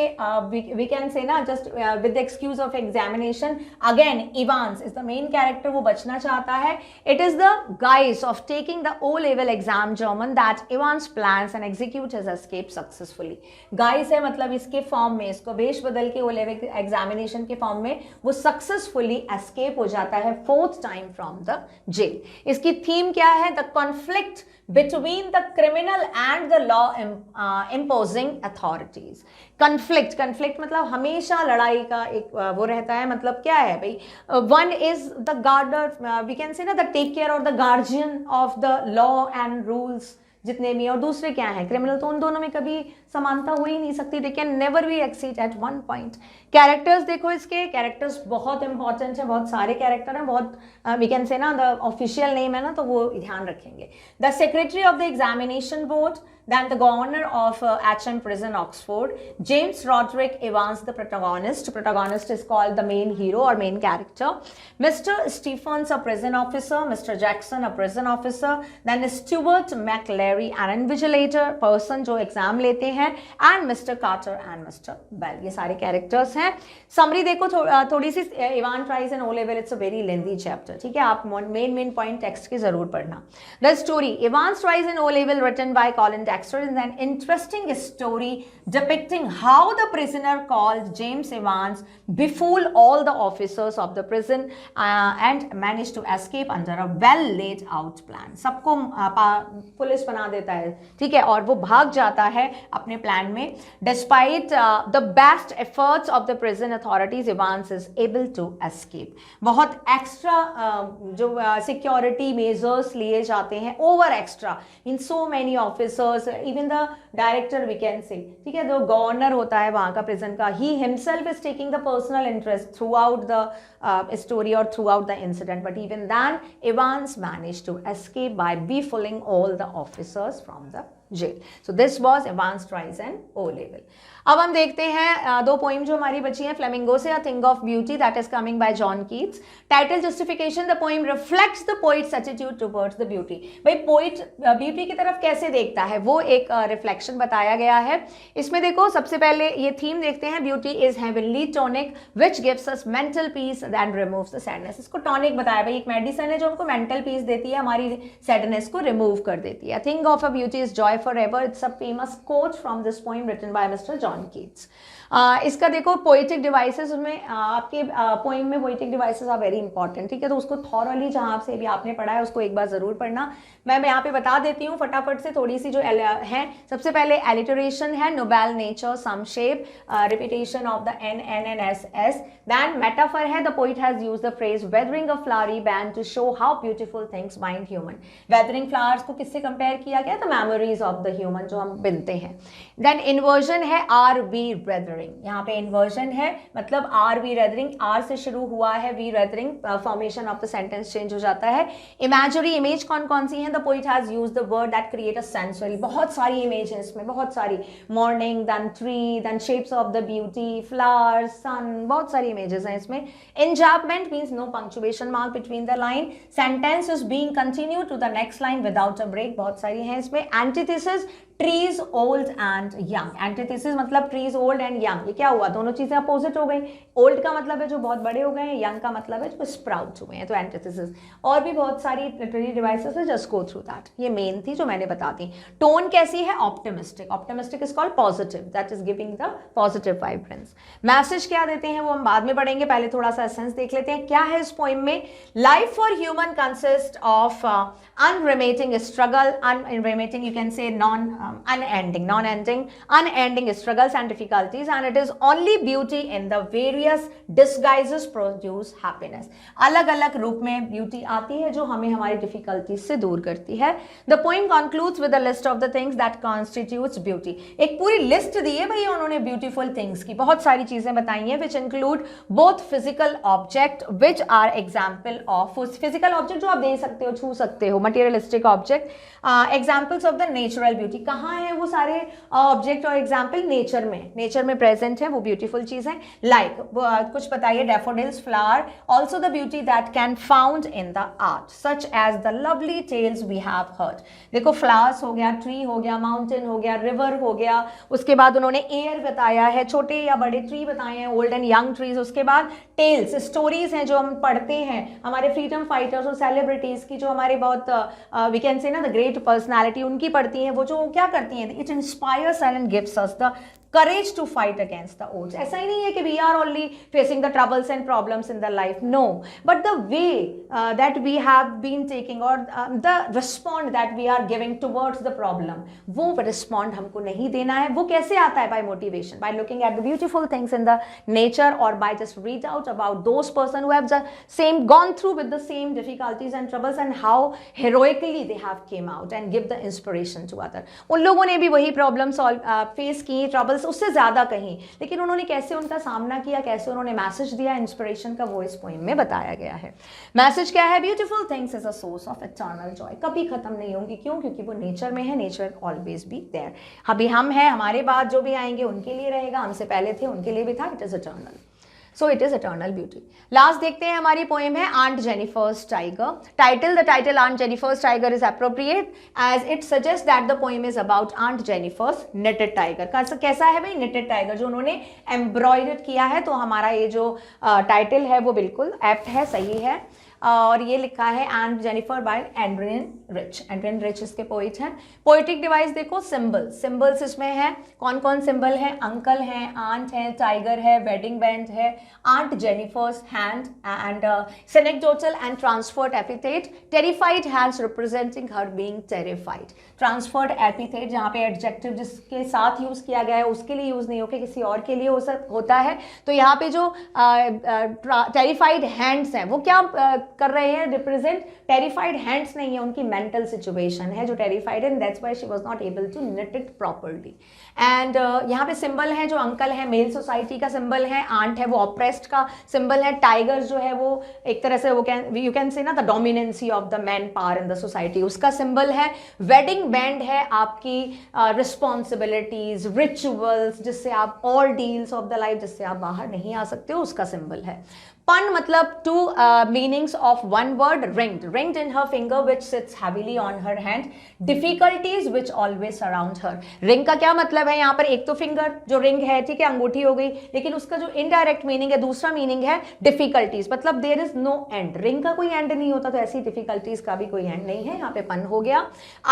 we can say ना, just with the excuse of examination, again Ivan's is the main character, वो बचना चाहता है. It is the guise of taking the O level exam German that Ivan's plans and executes his escape successfully. Guise है मतलब इसके form में, इसको वेश बदल के O level एग्जामिनेशन के फॉर्म में वो सक्सेसफुली एस्केप हो जाता है fourth time from the jail. इसकी थीम क्या है, the conflict between the criminal and the law imposing authorities. Conflict मतलब हमेशा लड़ाई का एक वो रहता है. मतलब क्या है भाई, one is the guarder, we can say ना, द टेक केयर और the guardian of the law and rules जितने भी, और दूसरे क्या है, क्रिमिनल. तो उन दोनों में कभी समानता हो ही नहीं सकती. They can never be exceed at one point. Characters देखो, इसके कैरेक्टर्स बहुत इंपॉर्टेंट है, बहुत सारे कैरेक्टर हैं, बहुत वी कैन से ना, द ऑफिशियल नेम है ना, तो वो ध्यान रखेंगे. The secretary of the examination board, then the governor of HM prison Oxford, James Roderick Evans the protagonist is called the main hero or main character. Mr. Stephens a prison officer, Mr. Jackson a prison officer, then Stuart McLary an invigilator person जो exam लेते हैं, and Mr. Carter and Mr. Bell. ये सारे characters हैं. Summary देखो थोड़ी सी, Evan tries in O level, it's a very lengthy chapter, ठीक है, आप मेन पॉइंट टेक्स्ट के जरूर पढ़ना. The story Evan tries in O level written by Colin Dexter is an interesting story depicting how the prisoner called James Evans befooled all the officers of the prison and managed to escape under a well laid out plan. सबको police बना देता है, ठीक है, और वो भाग जाता है अपने प्लान में. Despite the best efforts of the prison authorities, Evans is able to escape. बहुत एक्स्ट्रा जो सिक्योरिटी मेजर्स लिए जाते हैं, over extra in so many officers, even the director we can say, ठीक है, जो गवर्नर होता है वहाँ का प्रिजन का, he himself is taking the personal interest throughout the story or throughout the incident, but even then Evans managed to escape by befooling all the officers from the jail. So this was Evans Tries and O level. अब हम देखते हैं दो poem जो हमारी बची हैं. Flamingo से a thing of beauty, that is coming by John Keats. Title justification, the poem reflects the poets attitude towards the beauty. भाई पोइट ब्यूटी की तरफ कैसे देखता है, वो एक रिफ्लेक्शन बताया गया है. इसमें देखो सबसे पहले ये थीम देखते हैं, beauty is heavenly tonic which gives us mental peace and removes the sadness. इसको टॉनिक बताया भाई, एक मेडिसिन है जो हमको मेंटल पीस देती है, हमारी सैडनेस को रिमूव कर देती है. Thing of a beauty is joy forever. It's a famous quote from this poem written by Mr John Keats. इसका देखो पोएटिक डिवाइसेस में, आपके पोइम में poetic devices are very important, ठीक है, तो उसको थॉरली जहाँ से भी आपने पढ़ा है उसको एक बार जरूर पढ़ना. मैं यहाँ पे बता देती हूँ फटाफट से थोड़ी सी जो है. सबसे पहले एलिटरेशन है, noble nature, some shape, repetition of the N N N S S. Then metaphor है, the poet has used the phrase wreathing a flowery band to show how beautiful things mind human. Wreathing flowers को किससे compare किया गया, the memories of the human जो हम बिनते हैं. Then inversion है, आर वी रेदरिंग. यहाँ पे इन्वर्जन है, मतलब आर वी रेदरिंग, आर से शुरू हुआ है, we wreathing, formation of the sentence change हो जाता है. इमेजरी, इमेज कौन कौन सी है, the poet has used the word that create a sensually. बहुत सारी इमेज है इसमें, बहुत सारी. Morning, then tree, then shapes of the beauty, flowers, sun, बहुत सारी इमेजेस हैं इसमें. Enjambment means no punctuation mark between the line. Sentence is being continued to the next line without a break, बहुत सारी हैं इसमें. Antithesis, trees old and young. Antithesis मतलब trees old and young. ये क्या हुआ, दोनों चीजें अपोजिट हो गई. ओल्ड का मतलब है जो बहुत बड़े हो गए हैं, यंग का मतलब है जो स्प्राउट हुए हैं, तो एंटीथेसिस. और भी बहुत सारी लिटरेरी डिवाइसेस है, जस्ट गो थ्रू दैट. ये मेन थी जो मैंने बता दी. टोन कैसी है, optimistic. Optimistic is called positive, that is giving the positive vibrance. Message क्या देते हैं वो हम बाद में पढ़ेंगे, पहले थोड़ा सा एसेंस देख लेते हैं. क्या है इस पोइम में, life for human consist of unremitting struggle, unremitting you can say unending struggles and difficulties, and it is only beauty in the various disguises produce happiness. अलग अलग रूप में ब्यूटी आती है जो हमें हमारी डिफिकल्टीज से दूर करती है. The poem concludes with a list of the things that constitutes beauty. एक पूरी लिस्ट दी है भाई उन्होंने ब्यूटीफुल थिंग्स की, बहुत सारी चीजें बताई हैं, which include both physical object which are example of physical object जो आप दे सकते हो, छू सकते हो, materialistic object, examples of the natural beauty. कहाँ है वो सारे ऑब्जेक्ट और एग्जाम्पल? नेचर में प्रेजेंट है, वो ब्यूटीफुल चीज है। लाइक कुछ बताइए, daffodils flower, also the beauty that can found in the art such as the lovely tales we have heard. देखो फ्लावर्स हो गया, ट्री हो गया, माउंटेन हो गया, रिवर हो गया, उसके बाद उन्होंने एयर बताया है, छोटे या बड़े ट्री बताए हैं, ओल्ड एंड यंग ट्रीज, उसके बाद टेल्स स्टोरीज हैं जो हम पढ़ते हैं हमारे फ्रीडम फाइटर्स और सेलिब्रिटीज की, जो हमारे बहुत वी कैन से ना द ग्रेट पर्सनालिटी, उनकी पढ़ती हैं, वो जो क्या करती हैं, it inspires and gives us the courage to fight against the odds. ऐसा ही नहीं है कि we are only facing the troubles and problems in the life, no, but the way that we have been taking or the respond that we are giving towards the problem, वो respond हमको नहीं देना है। वो कैसे आता है? by motivation, by looking at the beautiful things in the nature, or by just read out about those person who have the same gone through with the same difficulties and troubles and how heroically they have came out and give the inspiration to other। उन लोगों ने भी वही problem solve face की, troubles उससे ज्यादा कहीं, लेकिन उन्होंने कैसे उनका सामना किया, कैसे उन्होंने मैसेज दिया, इंस्पिरेशन का वो इस पोएम में बताया गया है। मैसेज क्या है? Beautiful things is a source of eternal Joy, कभी खत्म नहीं होंगी। क्यों? क्योंकि वो नेचर में है, नेचर ऑलवेज बी देयर। अभी हम हैं, हमारे बाद जो भी आएंगे उनके लिए रहेगा, हमसे पहले थे उनके लिए भी था, it is eternal, so it is eternal beauty. Last देखते हैं, हमारी पोएम है aunt Jennifer's Tiger. The title Aunt Jennifer's Tiger is appropriate as it suggest that the poem is about Aunt Jennifer's knitted tiger. कैसा है भाई? Knitted tiger, जो उन्होंने embroider किया है। तो हमारा ये जो टाइटल है वो बिल्कुल एप्ट है, सही है। और ये लिखा है Aunt Jennifer by Adrienne Rich. Adrienne Rich इसके पोइट हैं। पोइटिक डिवाइस देखो, सिंबल्स इसमें है। कौन कौन सिंबल है? अंकल है, आंट है, टाइगर है, वेडिंग बैंड है, aunt Jennifer's hand and synecdochal and transferred epithet, terrified hands representing her being terrified. Transferred epithet जहाँ पे एडजेक्टिव जिसके साथ यूज किया गया है उसके लिए यूज नहीं होकर किसी और के लिए होता है। तो यहाँ पे जो टेरिफाइड हैंड्स हैं वो क्या कर रहे हैं? रिप्रेजेंट टेरिफाइड हैंड्स नहीं है, उनकी मेंटल सिचुएशन है जो टेरिफाइड है, that's why she was not able to knit it properly। And यहाँ पे सिंबल है, जो अंकल है मेल सोसाइटी का सिंबल है, आंट है वो ऑप्रेस्ड का सिंबल है, टाइगर जो है वो एक तरह से वो यू कैन से ना the dominancy of the man power in the society, उसका सिंबल है। वेडिंग बैंड है आपकी रिस्पॉन्सिबिलिटीज, रिचुअल्स, जिससे आप all deals of the life, जिससे आप बाहर नहीं आ सकते हो, उसका सिंबल है। Pun मतलब two meanings of one word, ringed in her finger which sits heavily on her hand, difficulties which always surround her। ring का क्या मतलब है? यहाँ पर एक तो फिंगर जो रिंग है, ठीक है, अंगूठी हो गई, लेकिन उसका जो इनडायरेक्ट मीनिंग है, दूसरा मीनिंग है डिफिकल्टीज, मतलब there is no end. Ring का कोई एंड नहीं होता, तो ऐसी डिफिकल्टीज का भी कोई एंड नहीं है। यहाँ पे पन हो गया।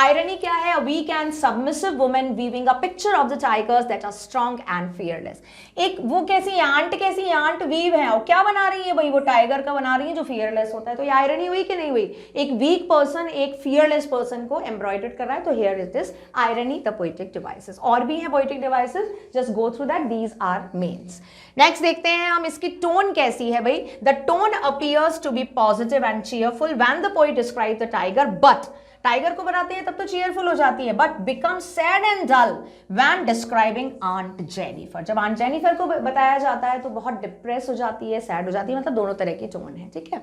आयरनी क्या है? Weak and submissive women weaving a picture of the tigers that are strong and fearless. एक वो कैसी आंट वीव है, और क्या बना रही है भाई? वो टाइगर का बना रही है जो फियरलेस होता है। तो ये आयरनी हुई कि नहीं हुई? एक वीक पर्सन एक फियरलेस पर्सन को एम्ब्रॉयडर्ड कर रहा है, तो here is this irony the poetic devices. और भी है poetic devices, just go through that, these are mains. Next देखते हैं हम इसकी टोन कैसी है भाई। The tone appears to be positive and cheerful when the poet describe the tiger, but tiger को बनाते हैं तब तो चीयरफुल हो जाती है, but become sad and dull when describing Aunt Jennifer. जब आंट जेनिफर को बताया जाता है तो बहुत डिप्रेस हो जाती है, सैड हो जाती है, मतलब दोनों तरह की टोन है, ठीक है।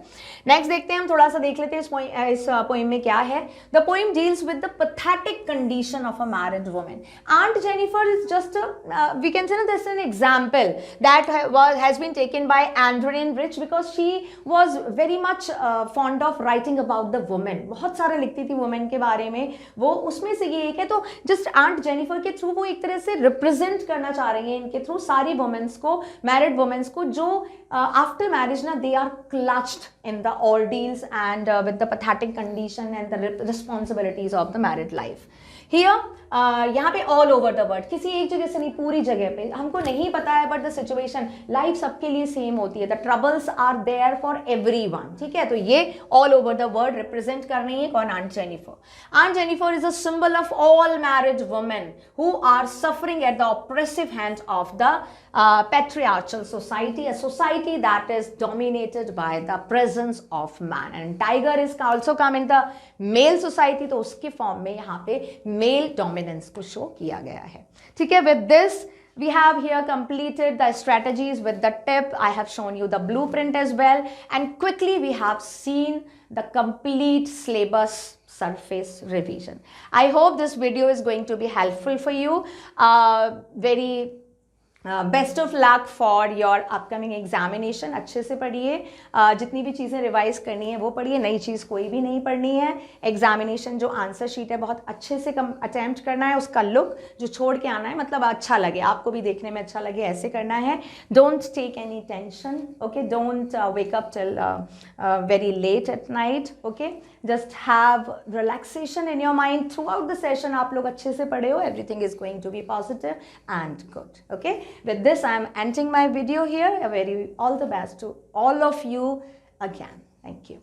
नेक्स्ट देखते हैं, हम थोड़ा सा देख लेते हैं इस पोइम में क्या है। The poem deals with the pathetic condition of a married woman. Aunt Jennifer is just we can say this an example that has been taken by Adrienne Rich because she was very much fond of writing about the women. बहुत सारा लिखती थी women के बारे में, वो उसमें से ये एक है। तो जस्ट आंट जेनिफर के थ्रू वो एक तरह से रिप्रेजेंट करना चाह रही हैं इनके थ्रू सारी वुमेन्स को, मैरिड वुमेन्स को, जो आफ्टर मैरिज ना they are clutched in the ordeals and with the pathetic condition and the responsibilities of the married life. Here यहाँ पे ऑल ओवर द वर्ल्ड, किसी एक जगह से नहीं, पूरी जगह पे, हमको नहीं पता है बट द सिचुएशन, लाइफ सबके लिए सेम होती है, the troubles are there for everyone, ठीक है। तो ये all over the world represent कर रही है कौन? Aunt Jennifer. Aunt Jennifer is a symbol of all married women who are suffering at the oppressive hand of the patriarchal society, a society that is dominated by the presence of man, and tiger is also come in the male society, तो उसके form में यहाँ पे male dominance को show किया गया है, ठीक है। With this we have here completed the strategies with the tip. I have shown you the blueprint as well, and quickly we have seen the complete syllabus surface revision. I hope this video is going to be helpful for you. Very best of luck for your upcoming examination. अच्छे से पढ़िए, जितनी भी चीज़ें revise करनी है वो पढ़िए, नई चीज़ कोई भी नहीं पढ़नी है. एग्जामिनेशन जो आंसर शीट है बहुत अच्छे से अटैम्प्ट करना है. उसका लुक जो छोड़ के आना है, मतलब अच्छा लगे, आपको भी देखने में अच्छा लगे, ऐसे करना है. Don't take any tension, okay. Don't wake up till very late at night, okay. Just have relaxation in your mind throughout the session. आप लोग अच्छे से पढ़े हो, everything is going to be positive and good, okay. With this, I am ending my video here. A very all the best to all of you again. Thank you.